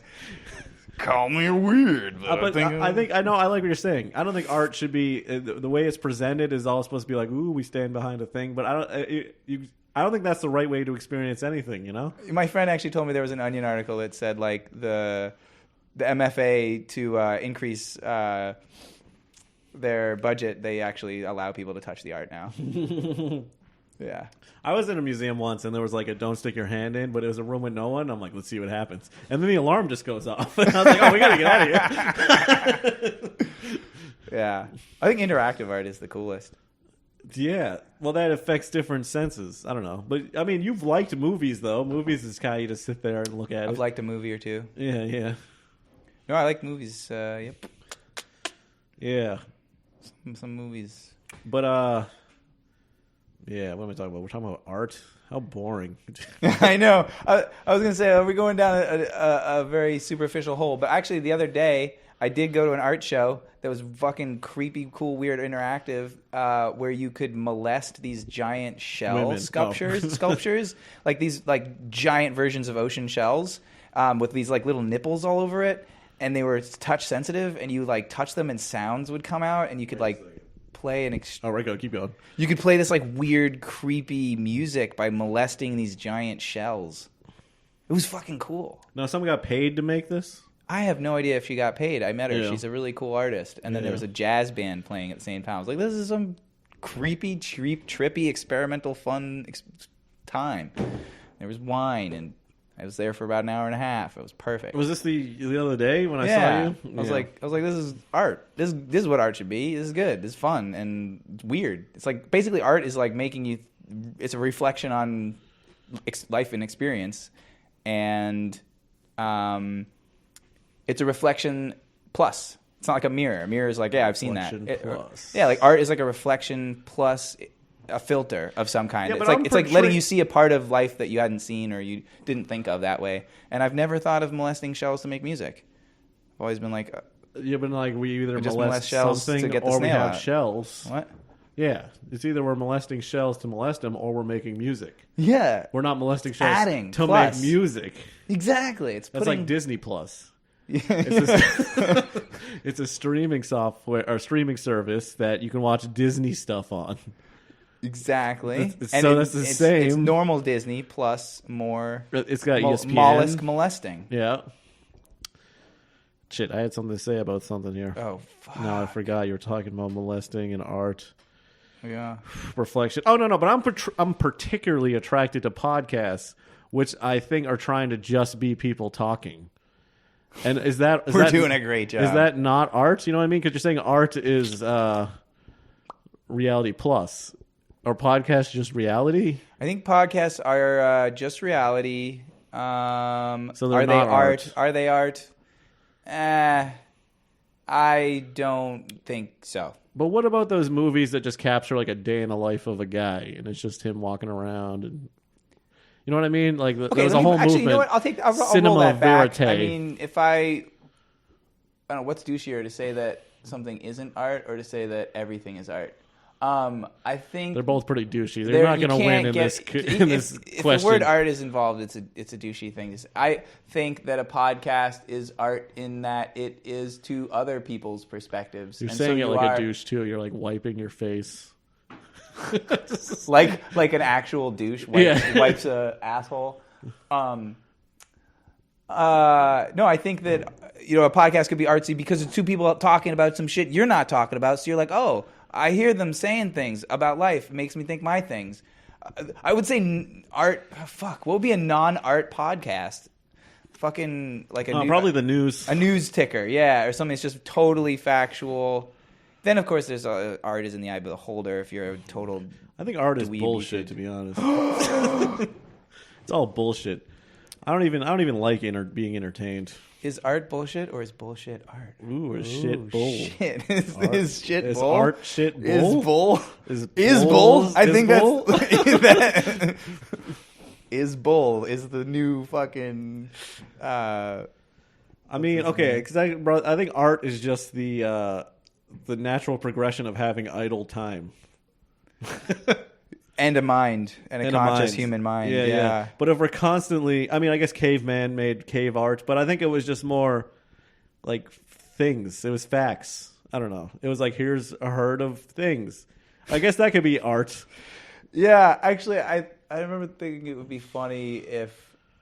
Call me weird, but I like what you're saying. I don't think art should be the way it's presented is all supposed to be like, ooh, we stand behind a thing. But I don't think that's the right way to experience anything. You know. My friend actually told me there was an Onion article that said like the MFA to increase their budget, they actually allow people to touch the art now. Yeah. I was in a museum once, and there was like a "don't stick your hand in," but it was a room with no one. I'm like, let's see what happens, and then the alarm just goes off, and I was like, oh, we gotta get out of here. Yeah. I think interactive art is the coolest. Yeah, well, that affects different senses. I don't know, but I mean, you've liked movies though. Movies is kind of you just sit there and look at it. I've liked a movie or two. Yeah. No, I like movies. Yep. Yeah, Some movies. but yeah. What am I talking about? We're talking about art. How boring. I know. I was gonna say, are we going down a very superficial hole? But actually, the other day, I did go to an art show that was fucking creepy, cool, weird, interactive, where you could molest these giant shell Women. sculptures, like these like giant versions of ocean shells, with these like little nipples all over it, and they were touch sensitive, and you like touch them, and sounds would come out, and you could like play an. Oh, right, go. Keep going. You could play this like weird, creepy music by molesting these giant shells. It was fucking cool. Now, someone got paid to make this. I have no idea if she got paid. I met her. Yeah. She's a really cool artist. And then there was a jazz band playing at the same time. I was like, this is some creepy, trippy, experimental, fun time. There was wine, and I was there for about an hour and a half. It was perfect. Was this the other day when I yeah. saw you? I was like, this is art. This is what art should be. This is good. This is fun and it's weird. It's like basically art is like making you. It's a reflection on life and experience, and it's a reflection plus. It's not like a mirror. A mirror is like, yeah, I've seen that. Plus. Yeah, like art is like a reflection plus a filter of some kind. Yeah, It's like letting you see a part of life that you hadn't seen or you didn't think of that way. And I've never thought of molesting shells to make music. I've always been like, you've been like, we either just molest shells to something get the or we snail have out. shells. what? Yeah, it's either we're molesting shells to molest them or we're making music. Yeah, We're not molesting shells adding to plus. make music. exactly. It's That's putting, like Disney Plus. Yeah. It's a streaming software or streaming service that you can watch Disney stuff on. Exactly. That's the same. It's normal Disney plus more. It's got ESPN. Mollusk molesting. Yeah. Shit, I had something to say about something here. Oh fuck. No, I forgot you were talking about molesting and art. Yeah. Reflection. Oh no, but I'm particularly attracted to podcasts, which I think are trying to just be people talking. And is that We're doing a great job. Is that not art? You know what I mean? Because you're saying art is reality plus, or podcast just reality. I think podcasts are just reality. So are they're they not art. Are they art? I don't think so. But what about those movies that just capture like a day in the life of a guy, and it's just him walking around, and you know what I mean? Like there's a whole movement. Actually, you know what? I'll Cinema roll that back. verite. I mean, I don't know what's douchier to say that something isn't art or to say that everything is art. I think They're both pretty douchey. They're not going to win in this question. If the word art is involved, it's a douchey thing. I think that a podcast is art in that it is to other people's perspectives. You're And saying so it like a douche too. You're like wiping your face. like an actual douche wipes a asshole. No, I think that a podcast could be artsy because it's two people talking about some shit you're not talking about. So you're like, oh, I hear them saying things about life. It makes me think my things. I would say art. Fuck, what would be a non-art podcast? Fucking like probably the news. A news ticker, yeah, or something that's just totally factual. Then, of course, there's art is in the eye of the beholder. If you're a total, I think art is dweeby bullshit. kid. To be honest, it's all bullshit. I don't even like being entertained. Is art bullshit or is bullshit art? Ooh, or shit bull. Shit. Art- Is shit is bull? art shit bull? Is bull? Is bull? I is think bull? that's is bull is the new fucking. I mean, okay, because I think art is just the natural progression of having idle time. And a mind, and a conscious human mind. Yeah. But if we're constantly, I mean, I guess caveman made cave art, but I think it was just more like things. It was facts. I don't know. It was like, here's a herd of things. I guess that could be art. Yeah, actually, I remember thinking it would be funny if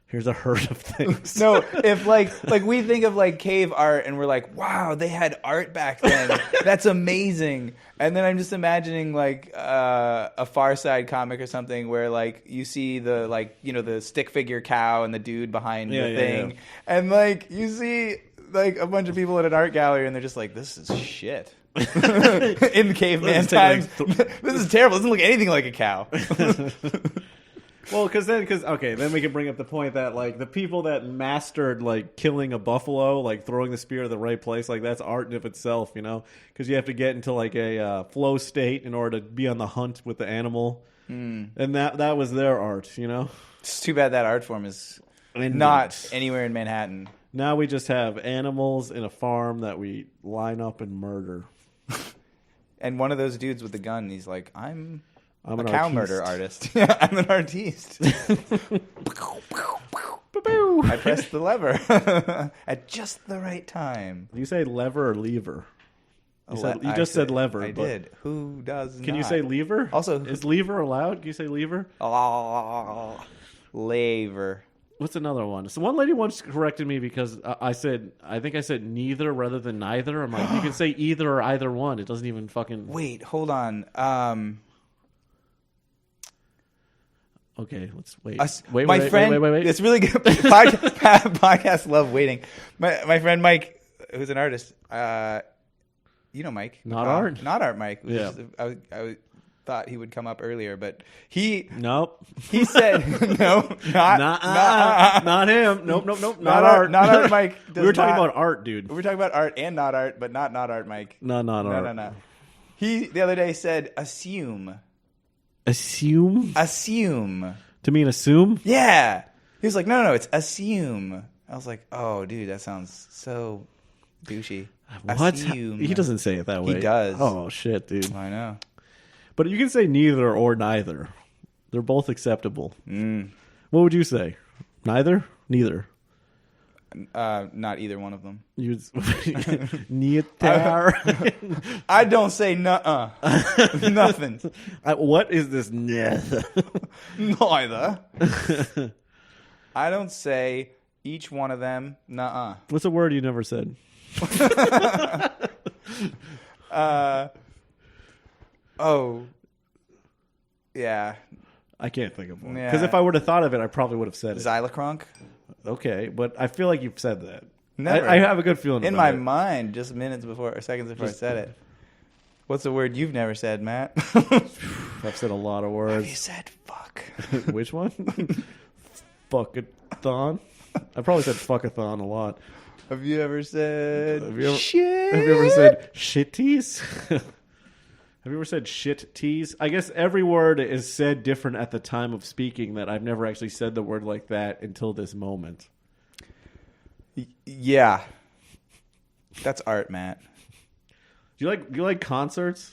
Here's a herd of things. No, if like we think of like cave art and we're like, wow, they had art back then. That's amazing. And then I'm just imagining like a Far Side comic or something where like you see the like, you know, the stick figure cow and the dude behind the thing. Yeah. And like you see like a bunch of people at an art gallery and they're just like, this is shit. In caveman times. This is terrible. It doesn't look anything like a cow. Well, then we can bring up the point that like the people that mastered like killing a buffalo, like throwing the spear at the right place, like that's art in of itself, you know, because you have to get into like a flow state in order to be on the hunt with the animal, and that was their art, you know. It's too bad that art form is not anywhere in Manhattan. Now we just have animals in a farm that we line up and murder. And one of those dudes with the gun, he's like, I'm a an cow artiste. Murder artist. Yeah, I'm an artiste. I pressed the lever at just the right time. Do you say lever or lever? You just said lever. I did. Who does Can you say lever? Also, is lever allowed? Can you say lever? Lever. What's another one? So one lady once corrected me because I think I said neither rather than neither. I'm like, you can say either or either one. It doesn't even fucking... Wait, hold on. Okay, let's wait. My friend, wait. It's really good. Podcasts love waiting. My friend Mike, who's an artist, you know Mike. Not art Mike. Yeah. I thought he would come up earlier, but he... Nope. He said, no, not him. Nope, not art. Not art Mike. We were talking about art, dude. We were talking about art and not art, but not art Mike. Not art. No. He, the other day, said, assume. Assume? To mean assume? Yeah. He was like, no, it's assume. I was like, oh, dude, that sounds so douchey. What? Assume. He doesn't say it that way. He does. Oh, shit, dude. I know. But you can say neither or neither. They're both acceptable. What would you say? Neither? Neither. Not either one of them. Neither. I don't say nuh-uh. Nothing. What is this neither? Neither. I don't say each one of them nuh-uh. What's a word you never said? Oh. Yeah. I can't think of one. Because if I would have thought of it, I probably would have said it. Xylocronk? Okay, but I feel like you've said that. Never. I have a good feeling in about my it. mind, just minutes before or seconds before I said it. What's a word you've never said, Matt? I've said a lot of words. Have you said fuck? Which one? Fuckathon? I probably said fuckathon a lot. Have you ever said shit? Have you ever said shitties? Have you ever said shit tease? I guess every word is said different at the time of speaking. That I've never actually said the word like that until this moment. Yeah, that's art, Matt. Do you like concerts?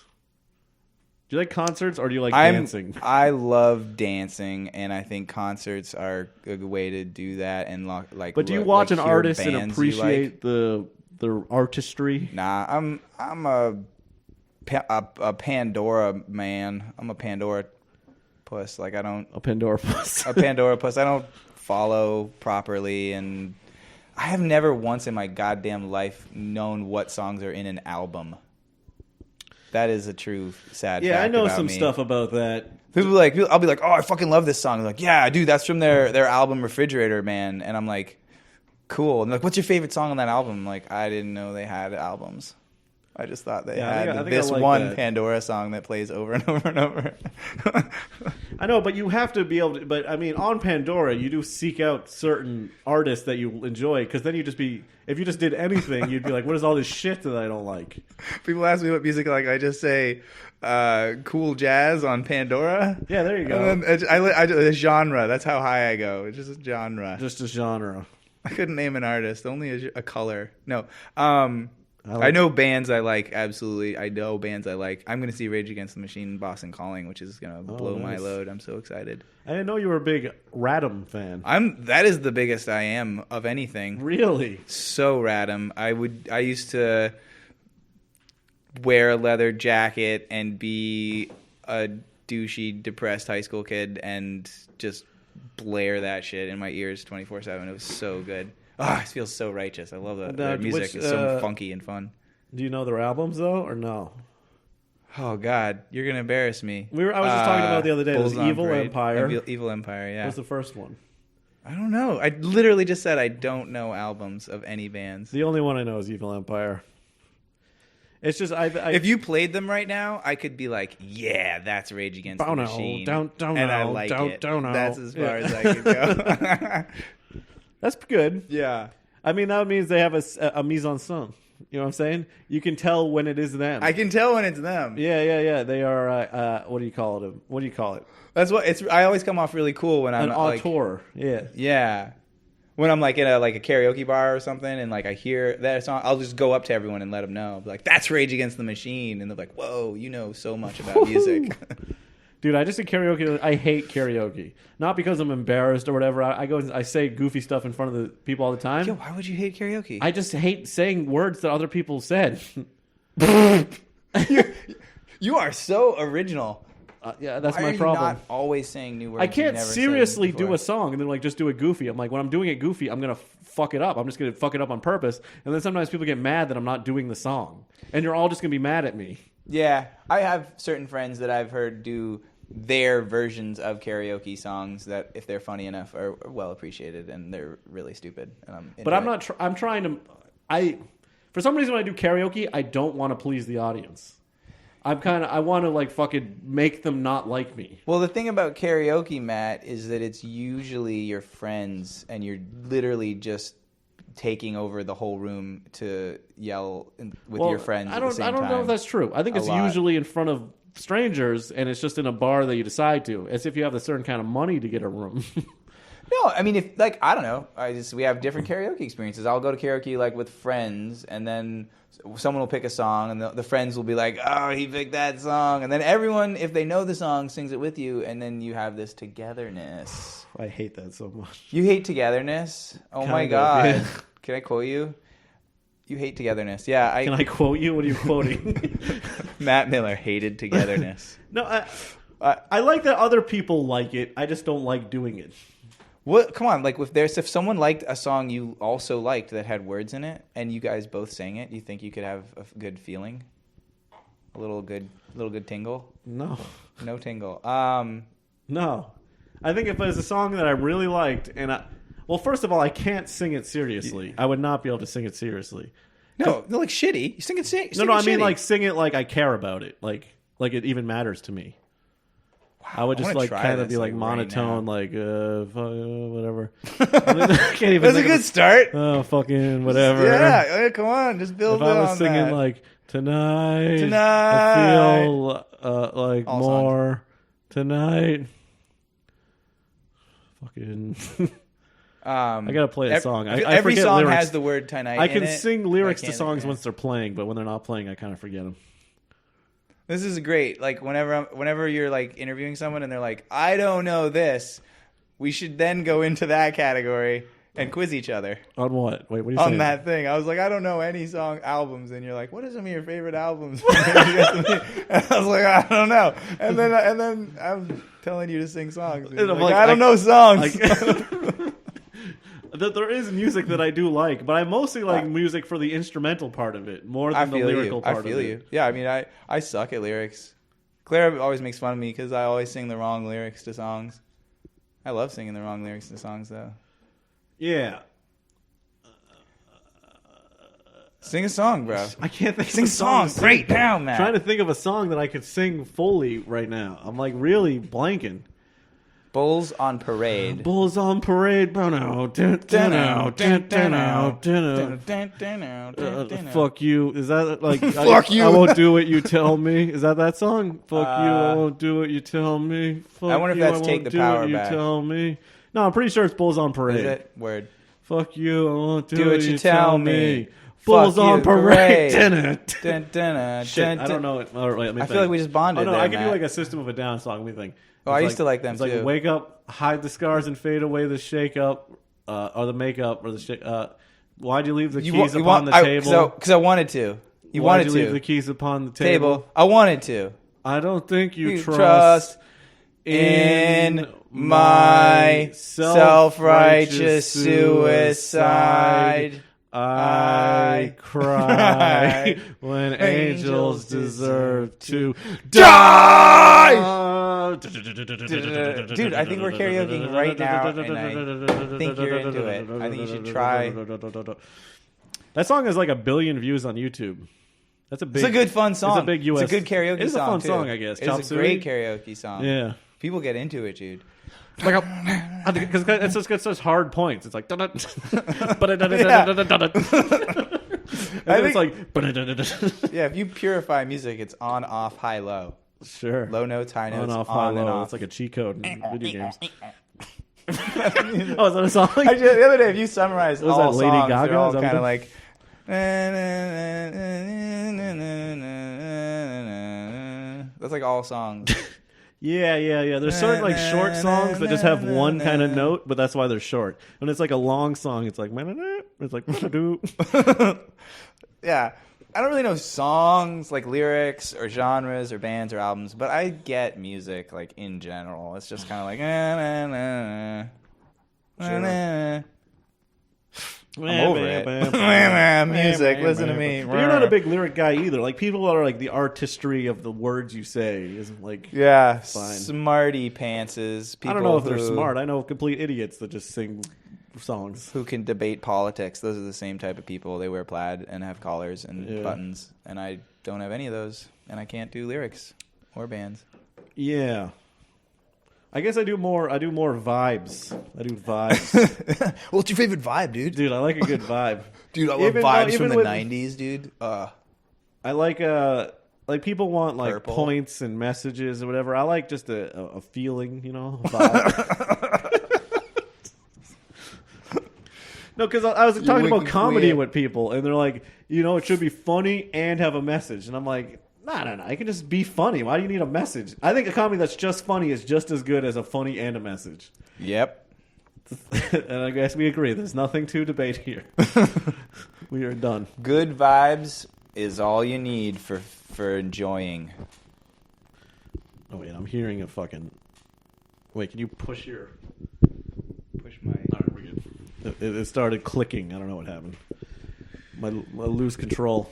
Do you like concerts or do you like dancing? I love dancing, and I think concerts are a good way to do that. And like, but do you watch an artist and appreciate the artistry? Nah, I'm a Pandora man. I'm a Pandora puss. Like I don't a Pandora puss. A Pandora puss. I don't follow properly, and I have never once in my goddamn life known what songs are in an album. That is a true sad fact. Yeah, I know about some me. stuff about that. I'll be like, oh, I fucking love this song. They're like, yeah, dude, that's from their album Refrigerator Man. And I'm like, cool. And they're like, what's your favorite song on that album? I'm like, I didn't know they had albums. I just thought they had this one that Pandora song that plays over and over and over. I know, but you have to be able to. But I mean, on Pandora, you do seek out certain artists that you enjoy, because then if you just did anything, you'd be like, what is all this shit that I don't like? People ask me what music I like. I just say cool jazz on Pandora. Yeah, there you go. And then a genre. That's how high I go. It's just a genre. Just a genre. I couldn't name an artist. Only a color. No. I know bands I like, absolutely. I know bands I like. I'm going to see Rage Against the Machine Boston Calling, which is going to blow my load. I'm so excited. I didn't know you were a big Radom fan. That is the biggest I am of anything. Really? So Radom. I used to wear a leather jacket and be a douchey, depressed high school kid and just blare that shit in my ears 24/7. It was so good. Oh, it feels so righteous. I love that. Their music is so funky and fun. Do you know their albums though, or no? Oh God, you're gonna embarrass me. I was just talking about the other day. It was Bulls on Evil Parade. Empire. Evil Empire. Yeah. What's the first one? I don't know. I literally just said I don't know albums of any bands. The only one I know is Evil Empire. It's just if you played them right now, I could be like, yeah, that's Rage Against the Machine. Don't I like it. know. That's as far as I could go. That's good. Yeah. I mean, that means they have a mise en scène. You know what I'm saying? You can tell when it is them. I can tell when it's them. Yeah. They are. What do you call it? What do you call it? That's what it's. I always come off really cool when I'm an auteur. Yeah. When I'm like in a karaoke bar or something, and like I hear that song, I'll just go up to everyone and let them know, like, "That's Rage Against the Machine," and they're like, "Whoa, you know so much about music." Dude, I just did karaoke. I hate karaoke. Not because I'm embarrassed or whatever. I go and I say goofy stuff in front of the people all the time. Yo, why would you hate karaoke? I just hate saying words that other people said. You are so original. Yeah, that's Why my are problem. You not always saying new words. I can't seriously do a song and then just do it goofy. I'm like, when I'm doing it goofy, I'm gonna fuck it up. I'm just gonna fuck it up on purpose. And then sometimes people get mad that I'm not doing the song, and you're all just gonna be mad at me. Yeah, I have certain friends that I've heard do their versions of karaoke songs that, if they're funny enough, are well appreciated, and they're really stupid. But I'm not. I'm trying to. For some reason, when I do karaoke, I don't want to please the audience. I want to fucking make them not like me. Well, the thing about karaoke, Matt, is that it's usually your friends, and you're literally just taking over the whole room to yell with your friends at the same time. I don't know if that's true. I think it's usually in front of strangers, and it's just in a bar that you decide to, as if you have a certain kind of money to get a room. No, I mean, if I don't know, we have different karaoke experiences. I'll go to karaoke with friends, and then someone will pick a song, and the friends will be like, "Oh, he picked that song," and then everyone, if they know the song, sings it with you, and then you have this togetherness. I hate that so much. You hate togetherness? Oh my God! Yeah. Can I quote you? You hate togetherness. Yeah. Can I quote you? What are you quoting? Matt Miller hated togetherness. No, I like that other people like it. I just don't like doing it. What? Come on! If someone liked a song you also liked that had words in it, and you guys both sang it, you think you could have a good feeling, a little good tingle? No tingle. No, I think if there's a song that I really liked, well, first of all, I can't sing it seriously. I would not be able to sing it seriously. No, shitty. You sing it. I mean sing it like I care about it, like it even matters to me. Wow, I would just kind of be monotone, whatever. I can't even. That's a good start. Oh, fucking whatever. Yeah, come on, just build it on that. If I was singing tonight, I feel like all more songs. Tonight. Fucking. I gotta play a song. Every forget song lyrics. has the word tonight. I can sing lyrics to songs once they're playing, but when they're not playing, I kind of forget them. This is great. Whenever you're interviewing someone and they're like, "I don't know this," we should then go into that category and quiz each other. On what? Wait, what are you saying? On that thing. I was like, "I don't know any albums," and you're like, "What are some of your favorite albums?" And I was like, "I don't know." And then I'm telling you to sing songs. And I'm I don't know songs. There is music that I do like, but I mostly like music for the instrumental part of it more than the lyrical part of it. I feel you. Yeah, I mean, I suck at lyrics. Claire always makes fun of me because I always sing the wrong lyrics to songs. I love singing the wrong lyrics to songs, though. Yeah. Sing a song, bro. I can't think sing of a song right now, man. I'm trying to think of a song that I could sing fully right now. I'm really blanking. Bulls on Parade. Bulls on Parade. Fuck you. Is that fuck you? I won't do what you tell me. Is that song? Fuck you. I won't do what you tell me. Fuck I wonder if that's Take the Power Back. You tell me. No, I'm pretty sure it's Bulls on Parade. Is it? Word. Fuck you. I won't do what you tell me. Bulls on Parade. Shit, I don't know it. All right, I feel like we just bonded. Oh no, there, I can Matt. do a System of a Down song. Let me think. Oh, I used to like them it's too. Wake up, hide the scars, and fade away the shake up, or the makeup, or the shake. Why'd you leave the keys upon the table? Because I wanted to. Why'd you leave the keys upon the table? I wanted to. I don't think you trust in in my self-righteous suicide. I cry when angels deserve to die. Dude, I think we're karaokeing right now, and I think you're into it. I think you should try. That song has like 1 billion views on YouTube. That's a big. It's a good fun song. It's a big US. It's a good karaoke song. It's a fun too. song, I guess. It's a great karaoke song. Yeah. People get into it, dude. Like, because it's just got such hard points. It's like, and then it's like, yeah. If you purify music, it's on, off, high, low. Sure. Low notes, high notes, on, off, on high, and low. off. It's like a cheat code in video games. Oh, is that a song? Actually, the other day, if you summarize Was all that Lady songs, Gaga? they're all Is that kind of what like. That's like all songs. Yeah. There's certain like short songs that just have one kind of note, but that's why they're short. When it's like a long song, it's like it's like Yeah. I don't really know songs, like lyrics or genres or bands or albums, but I get music like in general. It's just kind of like I'm over it. Music, listen to me. But you're not a big lyric guy either. Like people that are like the artistry of the words you say isn't like fine. Smarty pantses. I don't know if they're smart. I know complete idiots that just sing songs. Who can debate politics. Those are the same type of people. They wear plaid and have collars and buttons. And I don't have any of those. And I can't do lyrics or bands. Yeah. I guess I do more vibes. I do vibes. What's your favorite vibe, dude? Dude, I like a good vibe. Dude, I love vibes from the 90s, dude. I like people want like Purple. points and messages or whatever. I like just a feeling, you know, a vibe. No, because I was talking about comedy with people, and they're like, you know, it should be funny and have a message. And I'm like, no. It can just be funny. Why do you need a message? I think a comedy that's just funny is just as good as a funny and a message. Yep. And I guess we agree. There's nothing to debate here. We are done. Good vibes is all you need for enjoying. Oh, wait. I'm hearing a fucking... Wait, can you push my... All right, we're good. It started clicking. I don't know what happened. I lose control.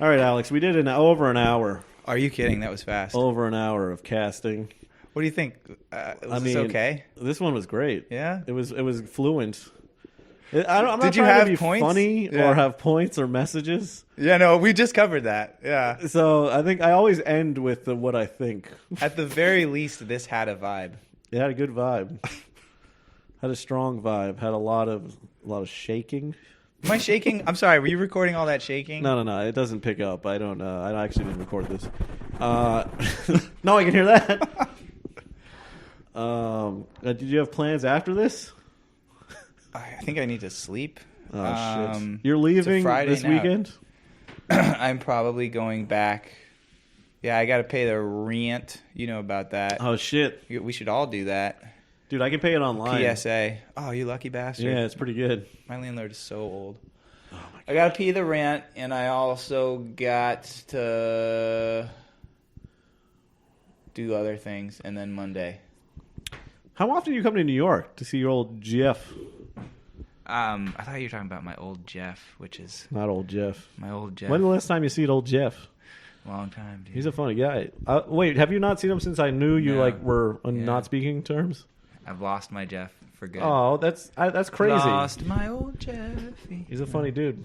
All right, Alex. We did over an hour. Are you kidding? That was fast. Over an hour of casting. What do you think? Was this okay? This one was great. Yeah? It was fluent. I'm not Did you trying have to be points? funny or have points or messages. Yeah, no, we just covered that. Yeah. So I think I always end with what I think. At the very least, this had a vibe. It had a good vibe. Had a strong vibe. Had a lot of shaking. Am I shaking? I'm sorry. Were you recording all that shaking? No. It doesn't pick up. I don't. I actually didn't record this. No, I can hear that. Did you have plans after this? I think I need to sleep. Oh shit! You're leaving this weekend? I'm probably going back. Yeah, I got to pay the rent. You know about that. Oh shit! We should all do that. Dude, I can pay it online. PSA. Oh, you lucky bastard. Yeah, it's pretty good. My landlord is so old. Oh my God. I got to pay the rent, and I also got to do other things, and then Monday. How often do you come to New York to see your old Jeff? I thought you were talking about my old Jeff, which is... Not old Jeff. My old Jeff. When the last time you seen old Jeff? Long time, dude. He's a funny guy. Wait, have you not seen him since I knew you were on not speaking terms? I've lost my Jeff for good. Oh, that's crazy. Lost my old Jeffy. He's a funny dude.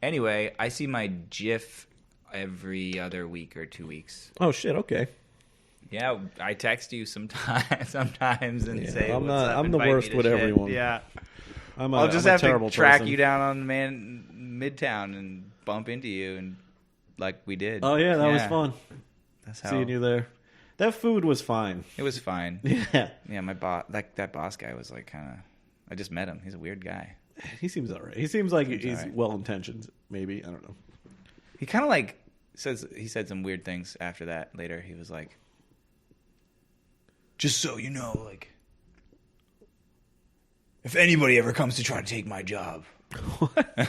Anyway, I see my GIF every other week or 2 weeks. Oh shit. Okay. Yeah, I text you sometimes and say I'm what's up, I'm the invite me worst to with shit. everyone. Yeah. I'll just have to track you down on Midtown and bump into you and like we did. Oh yeah, that was fun. That's how seeing you there. That food was fine. It was fine. Yeah. Yeah, my boss, that boss guy was like kind of. I just met him. He's a weird guy. He seems alright. He seems like he's well intentioned. Maybe I don't know. He kind of like he said some weird things after that. Later, he was like, "Just so you know, like, if anybody ever comes to try to take my job." What?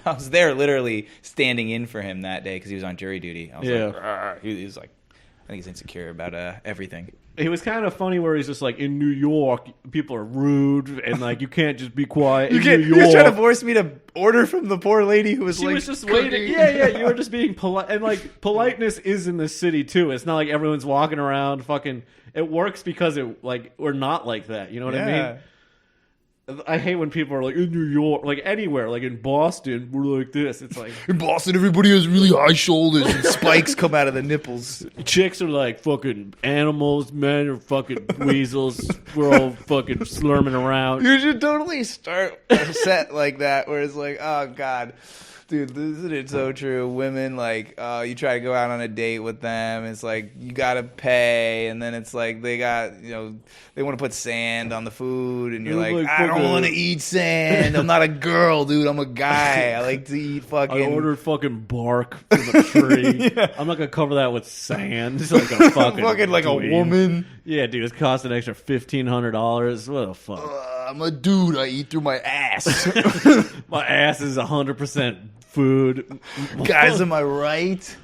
I was there literally standing in for him that day because he was on jury duty. I was like, he was like, I think he's insecure about everything. He was kind of funny where he's just like, in New York, people are rude, and like you can't just be quiet. In New York, He was trying to force me to order from the poor lady who was she like, was just waiting. Yeah, you were just being polite, and like politeness is in the city too. It's not like everyone's walking around fucking. It works because we're not like that. You know what I mean? I hate when people are like, in New York, like anywhere, like in Boston, we're like this. It's like in Boston, everybody has really high shoulders and spikes come out of the nipples. Chicks are like fucking animals, men are fucking weasels. We're all fucking slurming around. You should totally start a set like that where it's like, oh God. Dude, isn't it so true? Women, like, you try to go out on a date with them. It's like, you got to pay. And then it's like, they got, they want to put sand on the food. And you're like I don't want to eat sand. I'm not a girl, dude. I'm a guy. I like to eat fucking. I ordered fucking bark from a tree. Yeah. I'm not going to cover that with sand. It's like a fucking like a woman. Yeah, dude, it's cost an extra $1,500. What the fuck? I'm a dude. I eat through my ass. My ass is 100% food. Guys, am I right?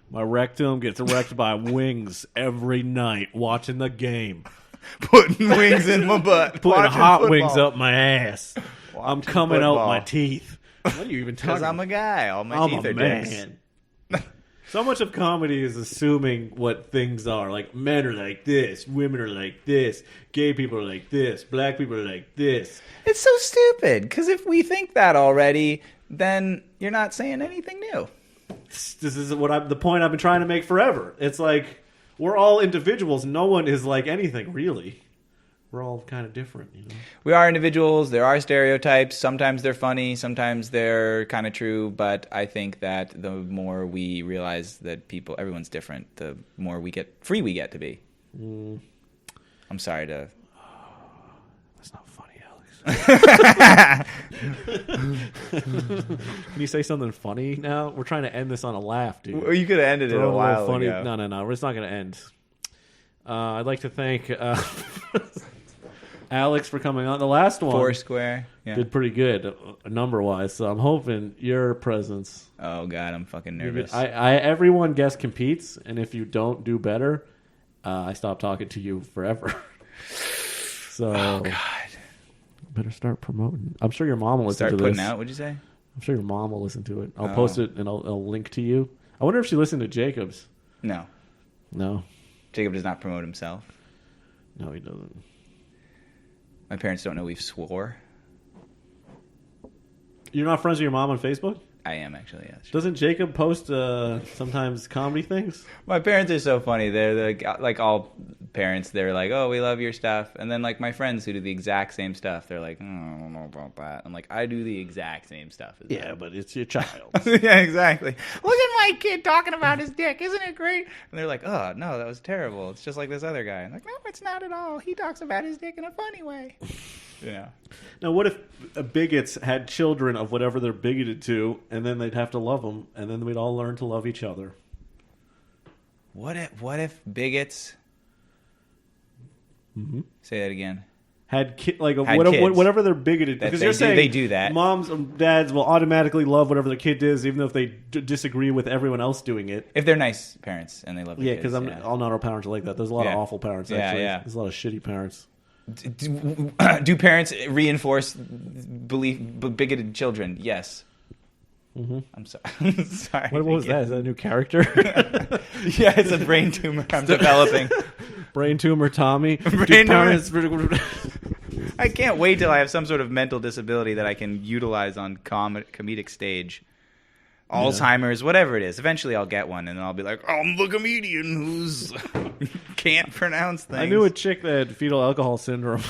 My rectum gets erected by wings every night watching the game. Putting wings in my butt. Putting hot wings up my ass. Watching I'm coming football. out my teeth. What are you even talking about? Because I'm a guy. All my teeth are dicks. So much of comedy is assuming what things are. Like, men are like this, women are like this, gay people are like this, black people are like this. It's so stupid, because if we think that already, then you're not saying anything new. This is the point I've been trying to make forever. It's like, we're all individuals. No one is like anything, really. We're all kind of different, We are individuals. There are stereotypes. Sometimes they're funny. Sometimes they're kind of true. But I think that the more we realize that everyone's different, the more free we get to be. I'm sorry to... That's not funny, Alex. Can you say something funny now? We're trying to end this on a laugh, dude. Well, you could have ended it a while ago. No. It's not going to end. I'd like to thank... Alex for coming on. The last one Foursquare did pretty good number wise, so I'm hoping your presence. Oh God, I'm fucking nervous. Everyone guest competes, and if you don't do better, I stop talking to you forever. So oh God, better start promoting. I'm sure your mom will listen to this. Start putting out. What'd you say? I'm sure your mom will listen to it. I'll post it and I'll link to you. I wonder if she listened to Jacob's. No. Jacob does not promote himself. No, he doesn't. My parents don't know we've swore. You're not friends with your mom on Facebook? I am, actually, yes. Doesn't Jacob post sometimes comedy things? My parents are so funny. They're like all parents. They're like, oh, we love your stuff. And then like my friends who do the exact same stuff, they're like, I don't know about that. I'm like, I do the exact same stuff as yeah, them. but it's your child. Yeah, exactly. Look at my kid talking about his dick. Isn't it great? And they're like, oh, no, that was terrible. It's just like this other guy. I'm like, no, it's not at all. He talks about his dick in a funny way. Yeah. Now, what if bigots had children of whatever they're bigoted to, and then they'd have to love them, and then we'd all learn to love each other? What if bigots? Mm-hmm. Say that again. Had whatever they're bigoted to, because you're saying they do that. Moms and dads will automatically love whatever their kid is, even if they disagree with everyone else doing it. If they're nice parents and they love their kids. Because all not all parents are like that. There's a lot of awful parents. Actually. Yeah. There's a lot of shitty parents. Do parents reinforce bigoted children? Yes. Mm-hmm. I'm sorry. Sorry. What was that? Is that a new character? Yeah, it's a brain tumor I'm developing. Brain tumor Tommy. I can't wait till I have some sort of mental disability that I can utilize on comedic stage. Alzheimer's, whatever it is. Eventually I'll get one, and then I'll be like, I'm the comedian who's can't pronounce things. I knew a chick that had fetal alcohol syndrome.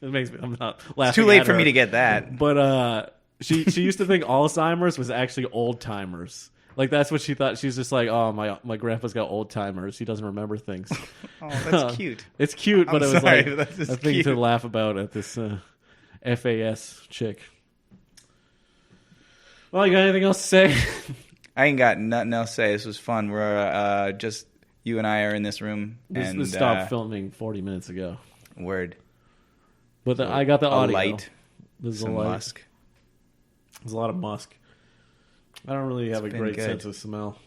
It makes me, I'm not laughing. It's too late for me to get that. But she used to think Alzheimer's was actually old timers. Like, that's what she thought. She's just like, oh, my grandpa's got old timers. He doesn't remember things. Oh, that's cute. It's cute, but it was sorry, like that's just a thing cute to laugh about at this FAS chick. Well, you got anything else to say? I ain't got nothing else to say. This was fun. We're just you and I are in this room. This stopped filming 40 minutes ago. Word. But I got the audio. Light. There's some a light. musk. There's a lot of musk. I don't really have a great sense of smell.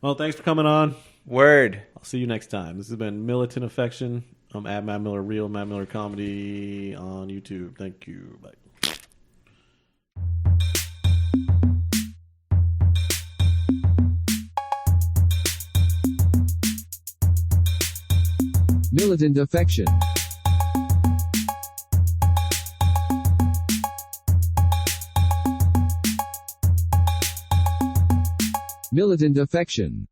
Well, thanks for coming on. Word. I'll see you next time. This has been Militant Affection. I'm at Matt Miller Real, Matt Miller Comedy on YouTube. Thank you. Bye. Militant affection. Militant affection.